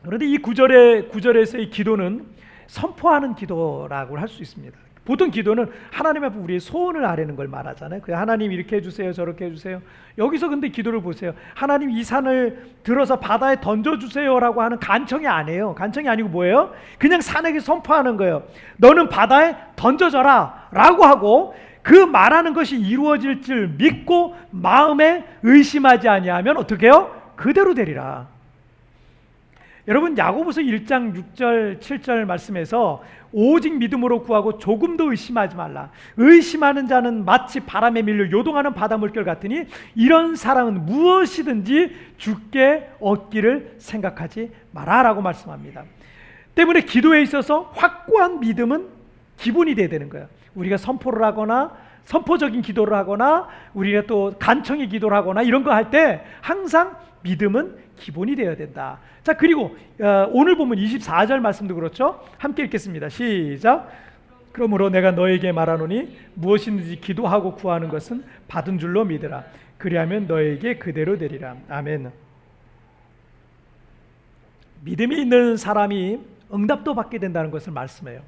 그런데 이 구절에서의 기도는 선포하는 기도라고 할 수 있습니다. 보통 기도는 하나님 앞에 우리의 소원을 아뢰는 걸 말하잖아요. 하나님 이렇게 해주세요, 저렇게 해주세요. 여기서 근데 기도를 보세요. 하나님 이 산을 들어서 바다에 던져주세요라고 하는 간청이 아니에요. 간청이 아니고 뭐예요? 그냥 산에게 선포하는 거예요. 너는 바다에 던져져라 라고 하고 그 말하는 것이 이루어질 줄 믿고 마음에 의심하지 아니하면 어떻게 해요? 그대로 되리라. 여러분, 야고보서 1장 6절 7절 말씀에서 오직 믿음으로 구하고 조금도 의심하지 말라. 의심하는 자는 마치 바람에 밀려 요동하는 바다 물결 같으니 이런 사람은 무엇이든지 주께 얻기를 생각하지 마라 라고 말씀합니다. 때문에 기도에 있어서 확고한 믿음은 기본이 돼야 되는 거예요. 우리가 선포를 하거나 선포적인 기도를 하거나 우리가 또 간청의 기도를 하거나 이런 거 할 때 항상 믿음은 기본이 되어야 된다. 자, 그리고 오늘 보면 24절 말씀도 그렇죠. 함께 읽겠습니다. 시작. 그러므로 내가 너에게 말하노니 무엇이든지 기도하고 구하는 것은 받은 줄로 믿으라. 그리하면 너에게 그대로 되리라. 아멘. 믿음이 있는 사람이 응답도 받게 된다는 것을 말씀해요.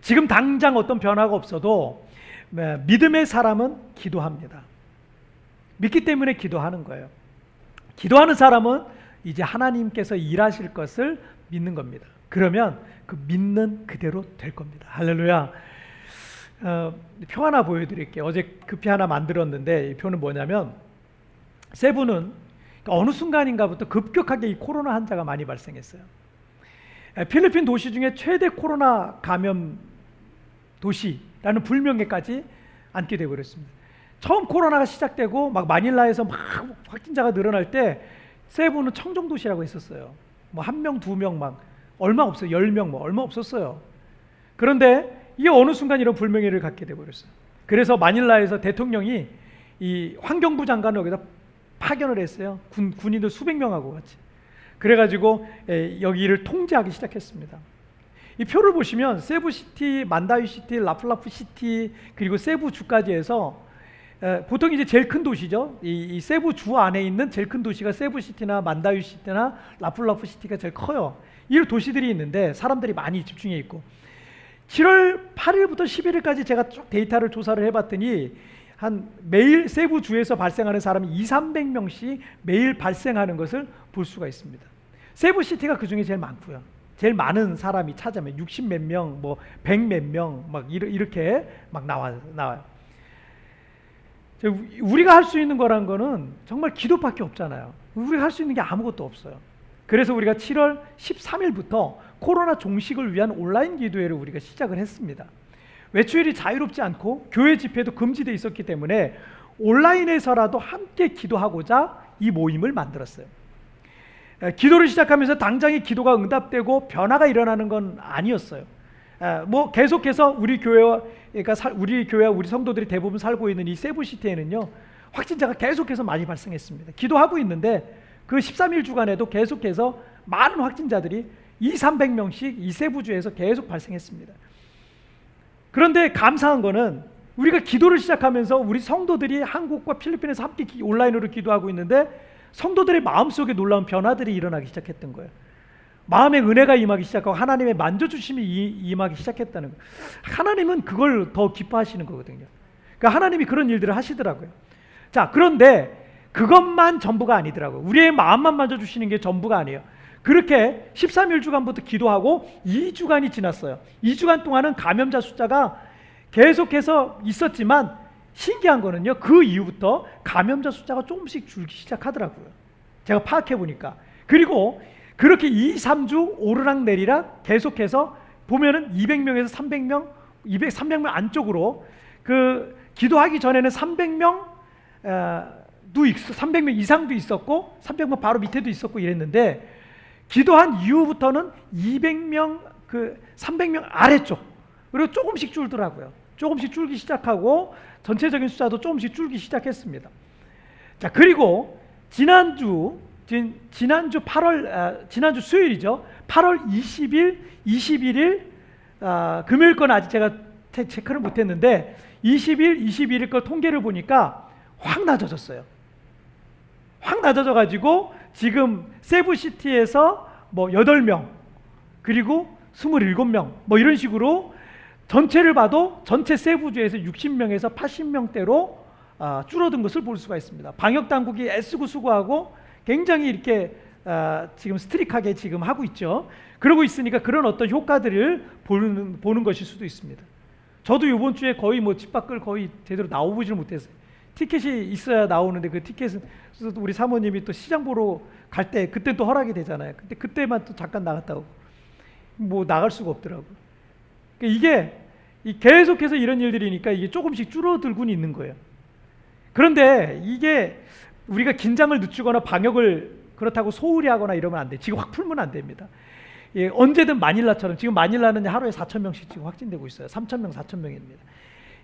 지금 당장 어떤 변화가 없어도 믿음의 사람은 기도합니다. 믿기 때문에 기도하는 거예요. 기도하는 사람은 이제 하나님께서 일하실 것을 믿는 겁니다. 그러면 그 믿는 그대로 될 겁니다. 할렐루야. 표 하나 보여드릴게요. 어제 급히 하나 만들었는데 이 표는 뭐냐면 세부는 어느 순간인가부터 급격하게 이 코로나 환자가 많이 발생했어요. 필리핀 도시 중에 최대 코로나 감염 도시라는 불명예까지 앉게 되고 그랬습니다. 처음 코로나가 시작되고 막 마닐라에서 막 확진자가 늘어날 때 세부는 청정도시라고 했었어요. 뭐 1명, 2명 막 얼마 없어요. 10명 뭐 얼마 없었어요. 그런데 이게 어느 순간 이런 불명예를 갖게 돼 버렸어요. 그래서 마닐라에서 대통령이 이 환경부 장관을 여기다 파견을 했어요. 군인들 수백 명하고 같이. 그래가지고 여기를 통제하기 시작했습니다. 이 표를 보시면 세부시티, 만다위시티, 라플라프시티 그리고 세부주까지 해서 보통 이제 제일 큰 도시죠. 이 세부주 안에 있는 제일 큰 도시가 세부시티나 만다위시티나 라플라프시티가 제일 커요. 이 도시들이 있는데 사람들이 많이 집중해 있고 7월 8일부터 11일까지 제가 쭉 데이터를 조사를 해봤더니 한 매일 세부주에서 발생하는 사람이 200~300명씩 매일 발생하는 것을 볼 수가 있습니다. 세부시티가 그 중에 제일 많고요. 제일 많은 사람이 찾아면 60몇 명, 뭐 100몇 명 막 이렇게 막 나와요. 우리가 할 수 있는 거란 거는 정말 기도밖에 없잖아요. 우리가 할 수 있는 게 아무것도 없어요. 그래서 우리가 7월 13일부터 코로나 종식을 위한 온라인 기도회를 우리가 시작을 했습니다. 외출이 자유롭지 않고 교회 집회도 금지되어 있었기 때문에 온라인에서라도 함께 기도하고자 이 모임을 만들었어요. 기도를 시작하면서 당장에 기도가 응답되고 변화가 일어나는 건 아니었어요. 뭐 계속해서 우리 교회와 우리 성도들이 대부분 살고 있는 이 세부시티에는요 확진자가 계속해서 많이 발생했습니다. 기도하고 있는데 그 13일 주간에도 계속해서 많은 확진자들이 200~300명씩 이 세부주에서 계속 발생했습니다. 그런데 감사한 거는 우리가 기도를 시작하면서 우리 성도들이 한국과 필리핀에서 함께 온라인으로 기도하고 있는데 성도들의 마음속에 놀라운 변화들이 일어나기 시작했던 거예요. 마음의 은혜가 임하기 시작하고 하나님의 만져주심이 임하기 시작했다는 거예요. 하나님은 그걸 더 기뻐하시는 거거든요. 그러니까 하나님이 그런 일들을 하시더라고요. 자, 그런데 그것만 전부가 아니더라고요. 우리의 마음만 만져주시는 게 전부가 아니에요. 그렇게 13일 주간부터 기도하고 2주간이 지났어요. 2주간 동안은 감염자 숫자가 계속해서 있었지만 신기한 거는요, 그 이후부터 감염자 숫자가 조금씩 줄기 시작하더라고요. 제가 파악해 보니까. 그리고 그렇게 2~3주 오르락 내리락 계속해서 보면은 200명에서 300명, 300명 안쪽으로 그 기도하기 전에는 300명 300명 이상도 있었고 300명 바로 밑에도 있었고 이랬는데 기도한 이후부터는 200명, 300명 아래쪽 그리고 조금씩 줄더라고요. 조금씩 줄기 시작하고 전체적인 숫자도 조금씩 줄기 시작했습니다. 자, 그리고 지난주 수요일이죠. 8월 20일, 21일 금요일 건 아직 제가 체크를 못했는데 20일, 21일 걸 통계를 보니까 확 낮아졌어요. 확 낮아져가지고 지금 세부시티에서 뭐 8명 그리고 27명 뭐 이런 식으로 전체를 봐도 전체 세부주에서 60명에서 80명대로 줄어든 것을 볼 수가 있습니다. 방역당국이 애쓰고 수고하고 굉장히 이렇게 지금 스트릭하게 지금 하고 있죠. 그러고 있으니까 그런 어떤 효과들을 보는 것일 수도 있습니다. 저도 이번 주에 거의 뭐 집 밖을 거의 제대로 나오지를 못했어요. 티켓이 있어야 나오는데 그 티켓은 우리 사모님이 또 시장 보러 갈 때 그때 또 허락이 되잖아요. 근데 그때만 또 잠깐 나갔다 오고 뭐 나갈 수가 없더라고요. 이게 계속해서 이런 일들이니까 이게 조금씩 줄어들고는 있는 거예요. 그런데 이게 우리가 긴장을 늦추거나 방역을 그렇다고 소홀히 하거나 이러면 안 돼. 지금 확 풀면 안 됩니다. 예, 언제든 마닐라처럼 지금 마닐라는 하루에 4,000명씩 지금 확진되고 있어요. 3,000명, 4,000명입니다.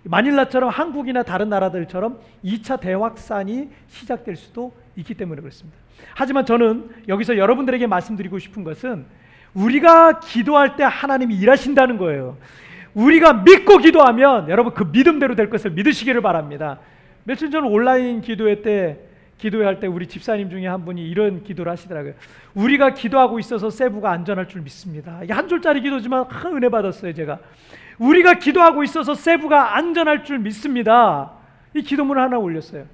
마닐라처럼 한국이나 다른 나라들처럼 2차 대확산이 시작될 수도 있기 때문에 그렇습니다. 하지만 저는 여기서 여러분들에게 말씀드리고 싶은 것은 우리가 기도할 때 하나님이 일하신다는 거예요. 우리가 믿고 기도하면 여러분 그 믿음대로 될 것을 믿으시기를 바랍니다. 며칠 전 온라인 기도회 할 때 우리 집사님 중에 한 분이 이런 기도를 하시더라고요. 우리가 기도하고 있어서 세부가 안전할 줄 믿습니다. 이게 한 줄짜리 기도지만 큰 은혜 받았어요. 제가 우리가 기도하고 있어서 세부가 안전할 줄 믿습니다. 이 기도문을 하나 올렸어요.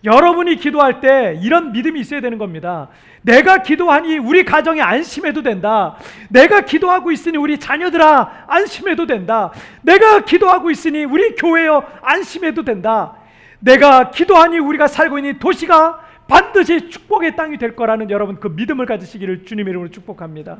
여러분이 기도할 때 이런 믿음이 있어야 되는 겁니다. 내가 기도하니 우리 가정이 안심해도 된다. 내가 기도하고 있으니 우리 자녀들아 안심해도 된다. 내가 기도하고 있으니 우리 교회여 안심해도 된다. 내가 기도하니 우리가 살고 있는 도시가 반드시 축복의 땅이 될 거라는 여러분 그 믿음을 가지시기를 주님의 이름으로 축복합니다.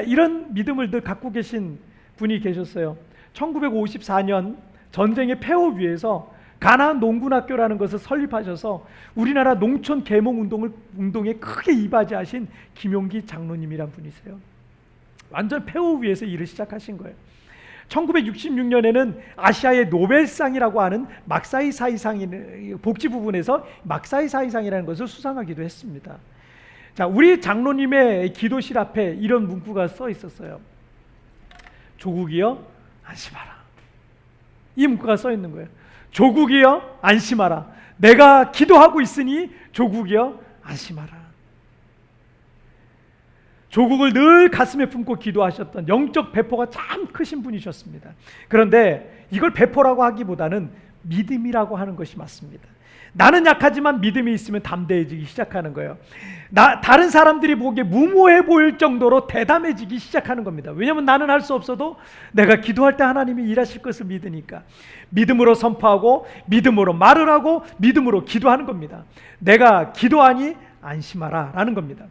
이런 믿음을 늘 갖고 계신 분이 계셨어요. 1954년 전쟁의 폐허 위에서 가나안 농군학교라는 것을 설립하셔서 우리나라 농촌 계몽 운동에 크게 이바지하신 김용기 장로님이란 분이세요. 완전 폐허 위에서 일을 시작하신 거예요. 1966년에는 아시아의 노벨상이라고 하는 막사이 사이상, 복지 부분에서 막사이 사이상이라는 것을 수상하기도 했습니다. 자, 우리 장로님의 기도실 앞에 이런 문구가 써 있었어요. 조국이여 안심하라. 이 문구가 써 있는 거예요. 조국이여 안심하라. 내가 기도하고 있으니 조국이여 안심하라. 조국을 늘 가슴에 품고 기도하셨던 영적 배포가 참 크신 분이셨습니다. 그런데 이걸 배포라고 하기보다는 믿음이라고 하는 것이 맞습니다. 나는 약하지만 믿음이 있으면 담대해지기 시작하는 거예요. 다른 사람들이 보기에 무모해 보일 정도로 대담해지기 시작하는 겁니다. 왜냐하면 나는 할 수 없어도 내가 기도할 때 하나님이 일하실 것을 믿으니까 믿음으로 선포하고 믿음으로 말을 하고 믿음으로 기도하는 겁니다. 내가 기도하니 안심하라 라는 겁니다.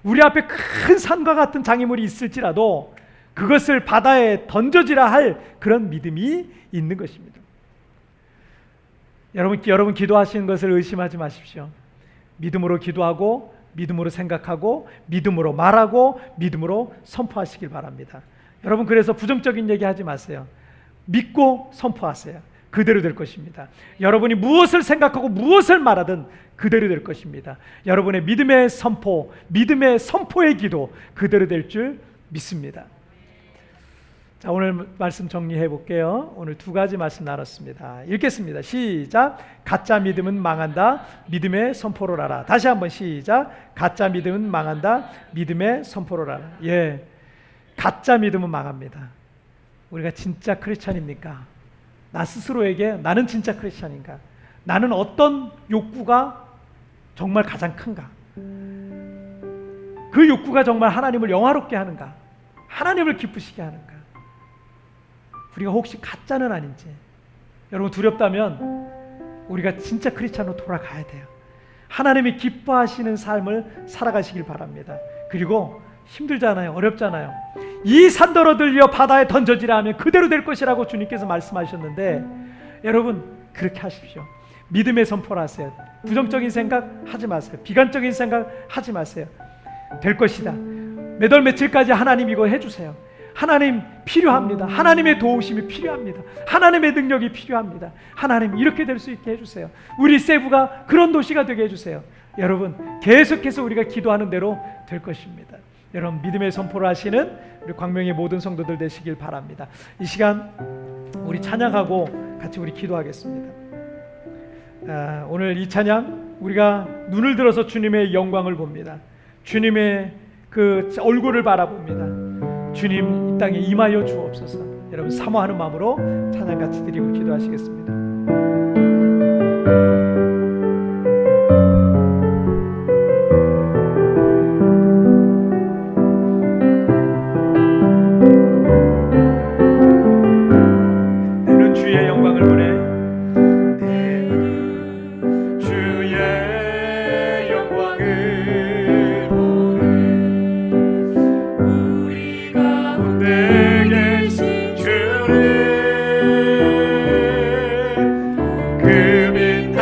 우리 앞에 큰 산과 같은 장애물이 있을지라도 그것을 바다에 던져지라 할 그런 믿음이 있는 것입니다. 여러분 기도하시는 것을 의심하지 마십시오. 믿음으로 기도하고 믿음으로 생각하고 믿음으로 말하고 믿음으로 선포하시길 바랍니다. 여러분, 그래서 부정적인 얘기하지 마세요. 믿고 선포하세요. 그대로 될 것입니다. 여러분이 무엇을 생각하고 무엇을 말하든 그대로 될 것입니다. 여러분의 믿음의 선포, 믿음의 선포의 기도 그대로 될 줄 믿습니다. 자, 오늘 말씀 정리해 볼게요. 오늘 두 가지 말씀 나눴습니다. 읽겠습니다. 시작. 가짜 믿음은 망한다. 믿음의 선포를 하라. 다시 한번 시작. 가짜 믿음은 망한다. 믿음의 선포를 하라. 예, 가짜 믿음은 망합니다. 우리가 진짜 크리스찬입니까? 나 스스로에게 나는 진짜 크리스찬인가? 나는 어떤 욕구가 정말 가장 큰가? 그 욕구가 정말 하나님을 영화롭게 하는가? 하나님을 기쁘시게 하는가? 우리가 혹시 가짜는 아닌지. 여러분, 두렵다면 우리가 진짜 크리스찬으로 돌아가야 돼요. 하나님이 기뻐하시는 삶을 살아가시길 바랍니다. 그리고 힘들잖아요. 어렵잖아요. 이 산더러 들려 바다에 던져지라 하면 그대로 될 것이라고 주님께서 말씀하셨는데, 여러분 그렇게 하십시오. 믿음의 선포를 하세요. 부정적인 생각 하지 마세요. 비관적인 생각 하지 마세요. 될 것이다. 몇 월 며칠까지 하나님 이거 해주세요. 하나님 필요합니다. 하나님의 도우심이 필요합니다. 하나님의 능력이 필요합니다. 하나님 이렇게 될 수 있게 해주세요. 우리 세부가 그런 도시가 되게 해주세요. 여러분, 계속해서 우리가 기도하는 대로 될 것입니다. 여러분, 믿음의 선포를 하시는 우리 광명의 모든 성도들 되시길 바랍니다. 이 시간 우리 찬양하고 같이 우리 기도하겠습니다. 오늘 이 찬양 우리가 눈을 들어서 주님의 영광을 봅니다. 주님의 그 얼굴을 바라봅니다. 주님 이 땅에 임하여 주옵소서. 여러분, 사모하는 마음으로 찬양 같이 드리고 기도하시겠습니다. 그 빛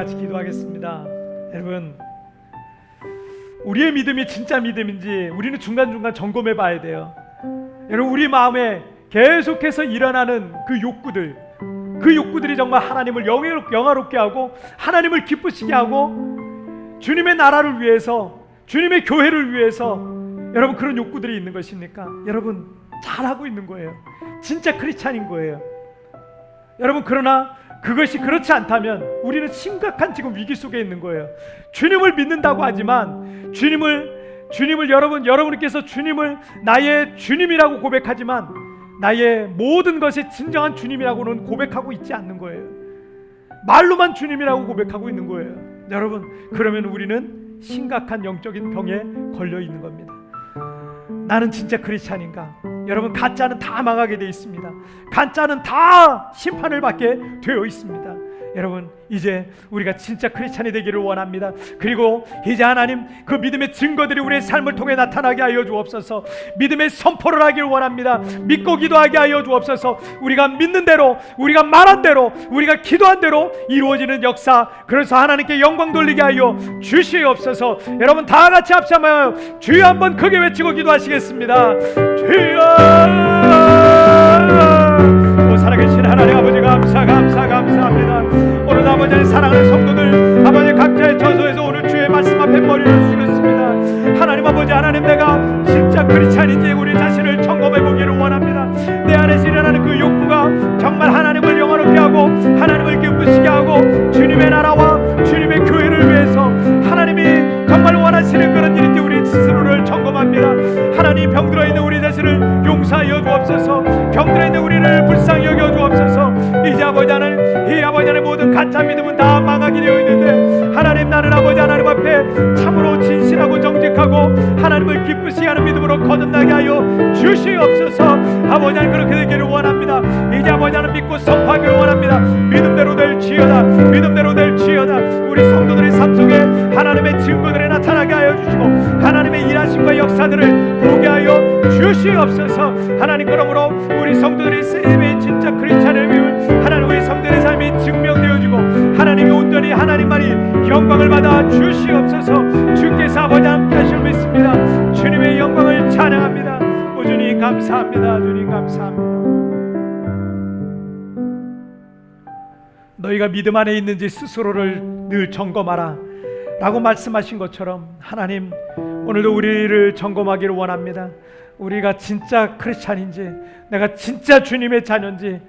같이 기도하겠습니다. 여러분, 우리의 믿음이 진짜 믿음인지 우리는 중간중간 점검해 봐야 돼요. 여러분, 우리 마음에 계속해서 일어나는 그 욕구들이 정말 하나님을 영화롭게 하고 하나님을 기쁘시게 하고 주님의 나라를 위해서, 주님의 교회를 위해서 여러분 그런 욕구들이 있는 것입니까? 여러분, 잘하고 있는 거예요. 진짜 크리스찬인 거예요. 여러분, 그러나 그것이 그렇지 않다면 우리는 심각한 지금 위기 속에 있는 거예요. 주님을 믿는다고 하지만 주님을 여러분께서 주님을 나의 주님이라고 고백하지만 나의 모든 것의 진정한 주님이라고는 고백하고 있지 않는 거예요. 말로만 주님이라고 고백하고 있는 거예요. 여러분, 그러면 우리는 심각한 영적인 병에 걸려 있는 겁니다. 나는 진짜 크리스찬인가? 여러분, 가짜는 다 망하게 되어 있습니다. 가짜는 다 심판을 받게 되어 있습니다. 여러분, 이제 우리가 진짜 크리스찬이 되기를 원합니다. 그리고 이제 하나님 그 믿음의 증거들이 우리의 삶을 통해 나타나게 하여 주옵소서. 믿음의 선포를 하기를 원합니다. 믿고 기도하게 하여 주옵소서. 우리가 믿는 대로, 우리가 말한 대로, 우리가 기도한 대로 이루어지는 역사, 그래서 하나님께 영광 돌리게 하여 주시옵소서. 여러분, 다 같이 합심하여 주여 한번 크게 외치고 기도하시겠습니다. 주여! 살아계신 하나님 아버지, 감사합니다. 오늘 아버지의 사랑하는 성도들, 아버지 각자의 저소에서 오늘 주의 말씀 앞에 머리를 숙였습니다. 하나님 아버지, 하나님, 내가 진짜 크리스찬인지 우리 자신을 점검해 보기를 원합니다. 내 안에서 일어나는 그 욕구가 정말 하나님을 영화롭게 하고 하나님을 기쁘시게 하고 주님의 나라와 주님의 교회를 위해서 하나님이 정말 원하시는 그런 일인지 우리 스스로를 점검합니다. 하나님, 병들어 있는 우리 자신을 용서하여 주옵소서. 병들어 있는 우리를 불쌍히 여겨 주옵소서. 이제 아버지 하나님, 이 아버지 하나님 모든 가짜 믿음은 다 망하게 되어 있는데 하나님, 나는 아버지 하나님 앞에 참으로 진실하고 정직하고 하나님을 기쁘시게 하는 믿음으로 거듭나게 하여 주시옵소서. 아버지 하나님, 그렇게 되기를 원합니다. 이제 아버지 하나님 믿고 선포하기를 원합니다. 믿음대로 될지어다, 믿음대로 될지어다. 우리 성도들의 삶 속에 하나님의 증거들이 나타나게 하여 주시고 하나님의 일하심과 역사들을 보게 하여 주시옵소서. 하나님, 그러므로 우리 성도들의 삶이 진짜 크리스찬의 위임, 하나님 우리 성도들의 삶이 증명되어지고 하나님이 온전히 하나님만이 영광을 받아 주시옵소서. 주께서 아버지 함께 하실 믿습니다. 주님의 영광을 찬양합니다. 오 주님 감사합니다. 주님 감사합니다. 너희가 믿음 안에 있는지 스스로를 늘 점검하라 라고 말씀하신 것처럼 하나님, 오늘도 우리를 점검하기를 원합니다. 우리가 진짜 크리스찬인지, 내가 진짜 주님의 자녀인지,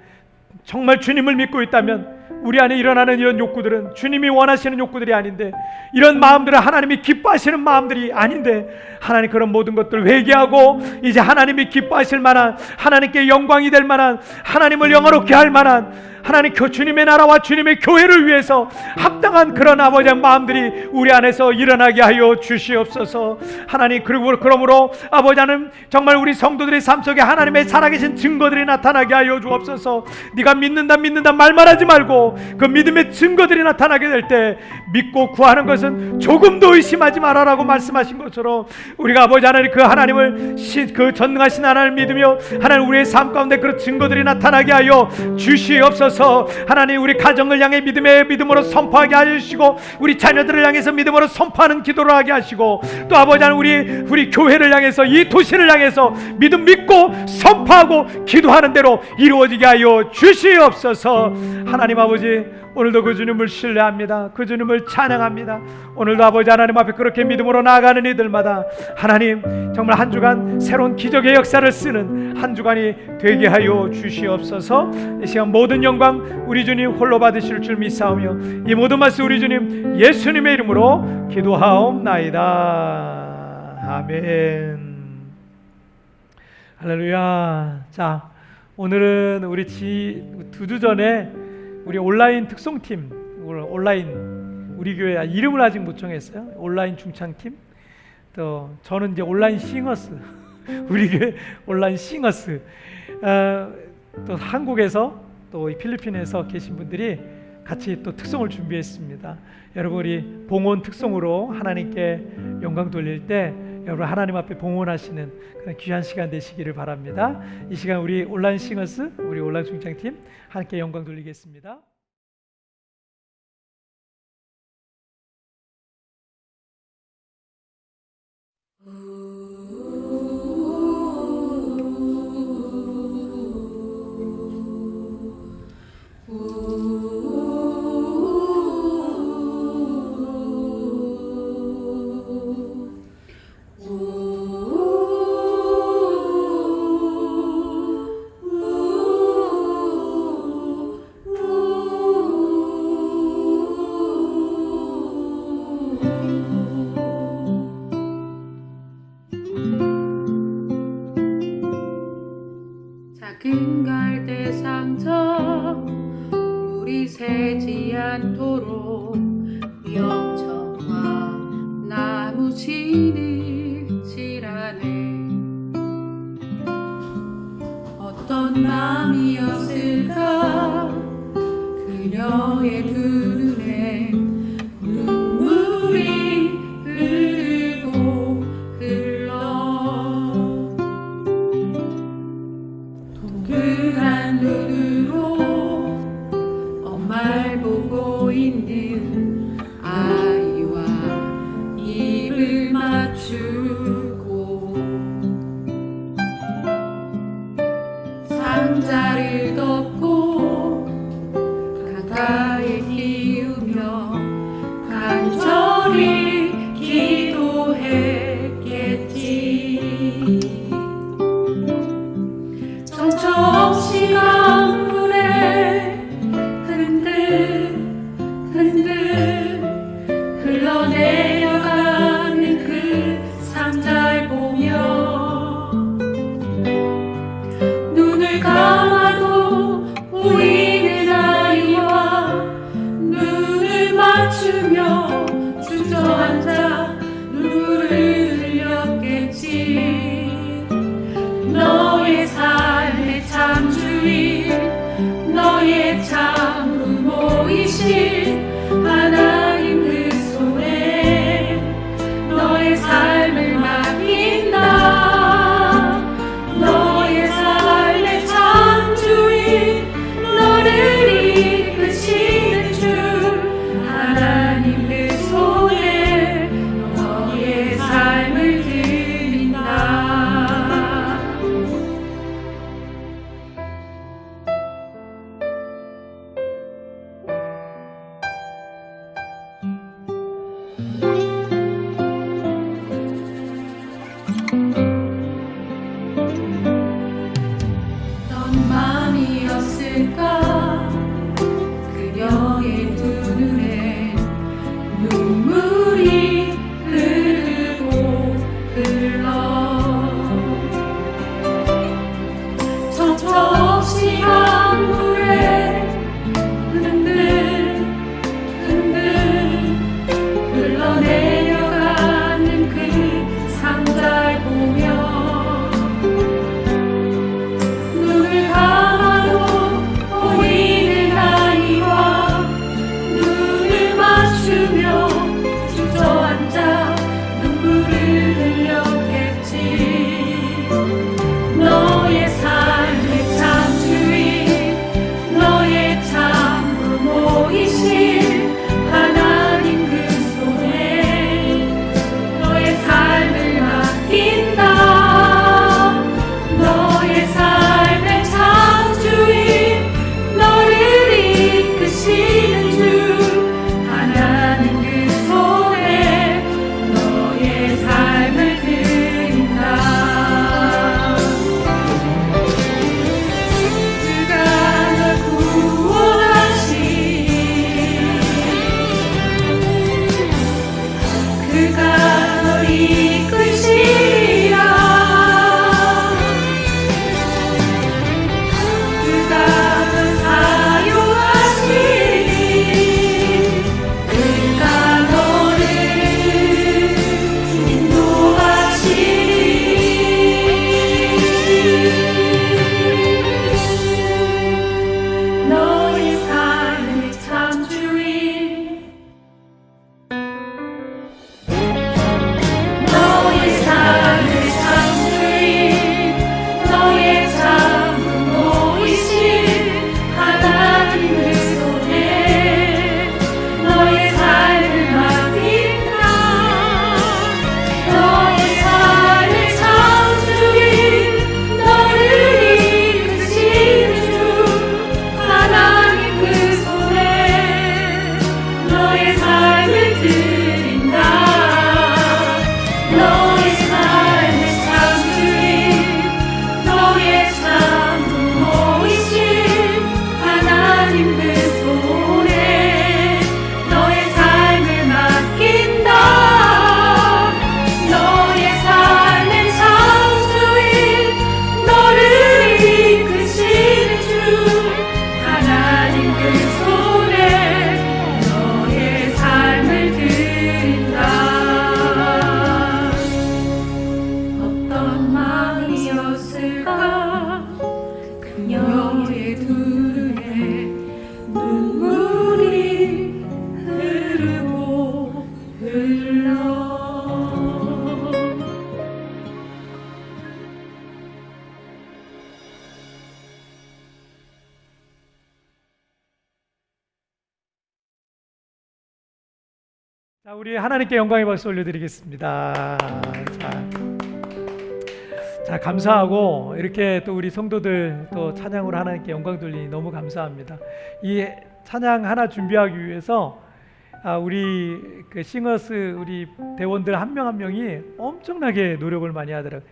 정말 주님을 믿고 있다면 우리 안에 일어나는 이런 욕구들은 주님이 원하시는 욕구들이 아닌데, 이런 마음들은 하나님이 기뻐하시는 마음들이 아닌데, 하나님 그런 모든 것들을 회개하고 이제 하나님이 기뻐하실 만한, 하나님께 영광이 될 만한, 하나님을 영화롭게 할 만한 하나님 주님의 나라와 주님의 교회를 위해서 합당한 그런 아버지의 마음들이 우리 안에서 일어나게 하여 주시옵소서. 하나님, 그리고 그러므로 아버지 하나님, 정말 우리 성도들의 삶 속에 하나님의 살아계신 증거들이 나타나게 하여 주옵소서. 네가 믿는다 말만 하지 말고 그 믿음의 증거들이 나타나게 될 때 믿고 구하는 것은 조금도 의심하지 말아라고 말씀하신 것처럼 우리가 아버지 하나님 그 하나님을 그 전능하신 하나님을 믿으며 하나님 우리의 삶 가운데 그런 증거들이 나타나게 하여 주시옵소서. 하나님, 우리 가정을 향해 믿음으로 선포하게 하시고 우리 자녀들을 향해서 믿음으로 선포하는 기도를 하게 하시고 또 아버지 하나님 우리 교회를 향해서 이 도시를 향해서 믿고 선포하고 기도하는 대로 이루어지게 하여 주시옵소서. 하나님 아버지, 오늘도 그 주님을 신뢰합니다. 그 주님을 찬양합니다. 오늘도 아버지 하나님 앞에 그렇게 믿음으로 나아가는 이들마다 하나님 정말 한 주간 새로운 기적의 역사를 쓰는 한 주간이 되게 하여 주시옵소서. 이 시간 모든 영광 우리 주님 홀로 받으실 줄 믿사오며 이 모든 말씀 우리 주님 예수님의 이름으로 기도하옵나이다. 아멘. 할렐루야. 자, 오늘은 우리 두 주 전에 우리 온라인 특송팀, 온라인 우리 교회 이름을 아직 못 정했어요. 온라인 중창팀. 또 저는 이제 온라인 싱어스, 우리 교회 온라인 싱어스. 또 한국에서 또 필리핀에서 계신 분들이 같이 또 특송을 준비했습니다. 여러분, 우리 봉헌 특송으로 하나님께 영광 돌릴 때 여러분 하나님 앞에 봉헌하시는 그런 귀한 시간 되시기를 바랍니다. 이 시간 우리 온라인 싱어스, 우리 온라인 중창팀 함께 영광 돌리겠습니다. 작은 갈대 상자 물이 새지 않도록 염청과 나무 진을 칠하네. 어떤 마음이었을까 그녀의 두 눈에 눈물이 흐르고 흘러 동그란 눈으로 엄마를 보고 있는 아이와 입을 맞추고 상자를 덮고 가까이 띄우며 간절히 기도했겠지. 정처 없이 강물에 흔들 흘러내려가는 그 상자를 보며 눈을 감아도 보이는 아이와 눈을 맞추며 주저앉아 눈물을 흘렸겠지. 너의 삶의 참 주인 너의 참 부모이신 하나님 그 손에 너의 삶을 맡긴다. 너의 삶의 참 주인 너를 이끄시는 주 하나님 그 손에 너의 삶을 드린다. 어떤 마음이었을까 그녀의 두 눈에 눈물이 흐르고 흘러 정처 없이 강물에 흔들 흘러내려가는 그 상자를 보며 눈을 감아도 보이는 너의 두 눈에 눈물이 흐르고 흘러. 자, 우리 하나님께 영광의 박수 올려드리겠습니다. 자, 감사하고 이렇게 또 우리 성도들 또 찬양으로 하나님께 영광 돌리니 너무 감사합니다. 이 찬양 하나 준비하기 위해서 우리 그 싱어스 우리 대원들 한 명 한 명이 엄청나게 노력을 많이 하더라고요.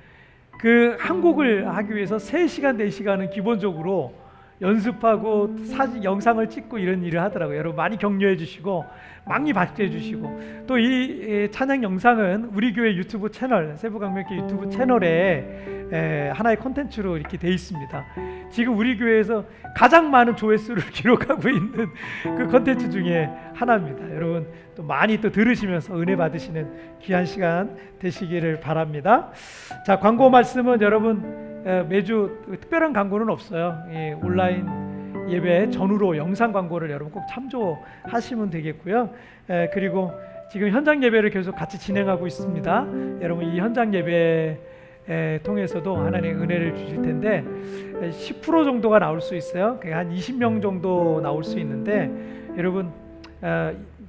그 한 곡을 하기 위해서 3시간 4시간은 기본적으로 연습하고 사진 영상을 찍고 이런 일을 하더라고요. 여러분 많이 격려해 주시고 많이 박수해 주시고 또 이 찬양 영상은 우리 교회 유튜브 채널 세부강명교 유튜브 채널에 하나의 콘텐츠로 이렇게 돼 있습니다. 지금 우리 교회에서 가장 많은 조회수를 기록하고 있는 그 콘텐츠 중에 하나입니다. 여러분 또 많이 또 들으시면서 은혜 받으시는 귀한 시간 되시기를 바랍니다. 자, 광고 말씀은 여러분 매주 특별한 광고는 없어요. 온라인 예배 전후로 영상 광고를 여러분 꼭 참조하시면 되겠고요. 그리고 지금 현장 예배를 계속 같이 진행하고 있습니다. 여러분 이 현장 예배 통해서도 하나님의 은혜를 주실 텐데 10% 정도가 나올 수 있어요. 한 20명 정도 나올 수 있는데 여러분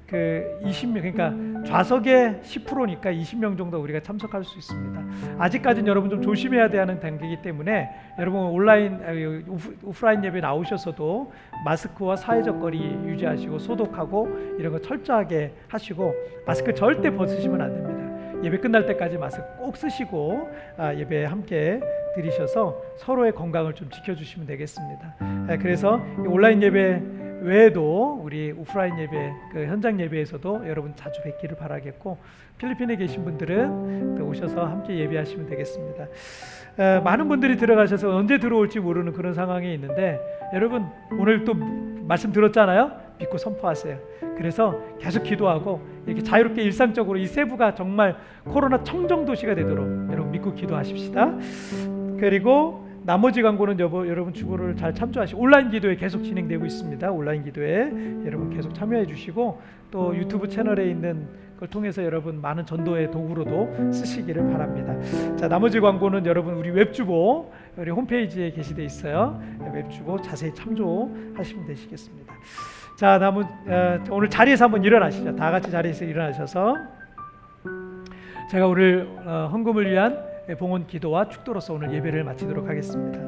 그 20명 그러니까 좌석의 10%니까 20명 정도 우리가 참석할 수 있습니다. 아직까지는 여러분 좀 조심해야 되는 단계이기 때문에 여러분 온라인 오프라인 예배 나오셔서도 마스크와 사회적 거리 유지하시고 소독하고 이런 거 철저하게 하시고 마스크 절대 벗으시면 안 됩니다. 예배 끝날 때까지 마스크 꼭 쓰시고 예배 함께 드리셔서 서로의 건강을 좀 지켜주시면 되겠습니다. 그래서 온라인 예배 외에도 우리 오프라인 예배, 그 현장 예배에서도 여러분 자주 뵙기를 바라겠고 필리핀에 계신 분들은 또 오셔서 함께 예배하시면 되겠습니다. 많은 분들이 들어가셔서 언제 들어올지 모르는 그런 상황에 있는데 여러분 오늘 또 말씀 들었잖아요. 믿고 선포하세요. 그래서 계속 기도하고 이렇게 자유롭게 일상적으로 이 세부가 정말 코로나 청정도시가 되도록 여러분 믿고 기도하십시다. 그리고 나머지 광고는 여러분 주보를 잘 참조하시고 온라인 기도에 계속 진행되고 있습니다. 온라인 기도에 여러분 계속 참여해 주시고 또 유튜브 채널에 있는 걸 통해서 여러분 많은 전도의 도구로도 쓰시기를 바랍니다. 자, 나머지 광고는 여러분 우리 웹주보 우리 홈페이지에 게시되어 있어요. 웹주보 자세히 참조하시면 되시겠습니다. 자, 오늘 자리에서 한번 일어나시죠. 다 같이 자리에서 일어나셔서 제가 오늘 헌금을 위한 봉헌 기도와 축도로서 오늘 예배를 마치도록 하겠습니다.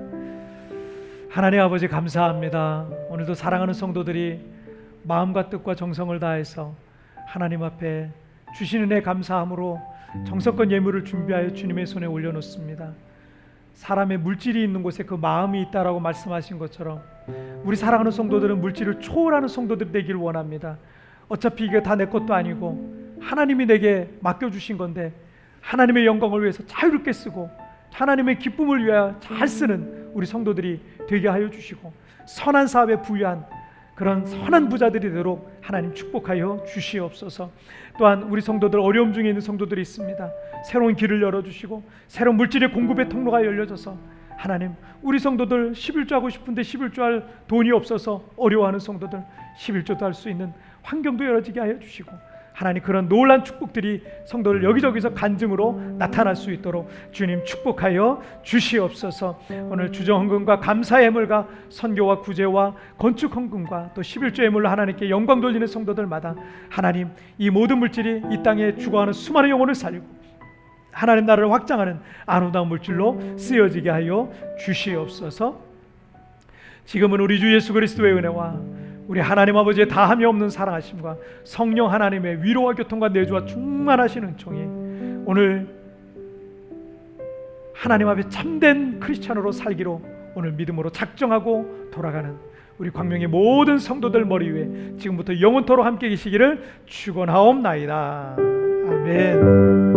하나님 아버지 감사합니다. 오늘도 사랑하는 성도들이 마음과 뜻과 정성을 다해서 하나님 앞에 주신 은혜 감사함으로 정성껏 예물을 준비하여 주님의 손에 올려놓습니다. 사람의 물질이 있는 곳에 그 마음이 있다라고 말씀하신 것처럼 우리 사랑하는 성도들은 물질을 초월하는 성도들이 되기를 원합니다. 어차피 이게 다 내 것도 아니고 하나님이 내게 맡겨주신 건데 하나님의 영광을 위해서 자유롭게 쓰고 하나님의 기쁨을 위하여 잘 쓰는 우리 성도들이 되게 하여 주시고 선한 사업에 부유한 그런 선한 부자들이 되도록 하나님 축복하여 주시옵소서. 또한 우리 성도들 어려움 중에 있는 성도들이 있습니다. 새로운 길을 열어주시고 새로운 물질의 공급의 통로가 열려져서 하나님 우리 성도들 11조 하고 싶은데 11조 할 돈이 없어서 어려워하는 성도들 11조도 할 수 있는 환경도 열어지게 하여 주시고 하나님 그런 놀란 축복들이 성도들 여기저기서 간증으로 나타날 수 있도록 주님 축복하여 주시옵소서. 오늘 주정헌금과 감사의 예물과 선교와 구제와 건축 헌금과 또 11조 예물로 하나님께 영광 돌리는 성도들마다 하나님 이 모든 물질이 이 땅에 죽어가는 수많은 영혼을 살리고 하나님 나라를 확장하는 아름다운 물질로 쓰여지게 하여 주시옵소서. 지금은 우리 주 예수 그리스도의 은혜와 우리 하나님 아버지의 다함이 없는 사랑하심과 성령 하나님의 위로와 교통과 내주와 충만하신 은총이 오늘 하나님 앞에 참된 크리스찬으로 살기로 오늘 믿음으로 작정하고 돌아가는 우리 광명의 모든 성도들 머리 위에 지금부터 영원토록 함께 계시기를 축원하옵나이다. 아멘.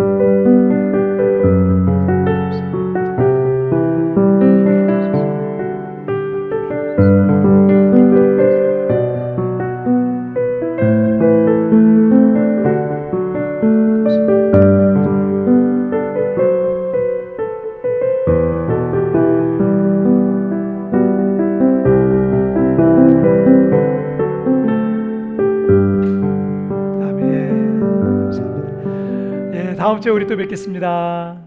다음 주에 우리 또 뵙겠습니다.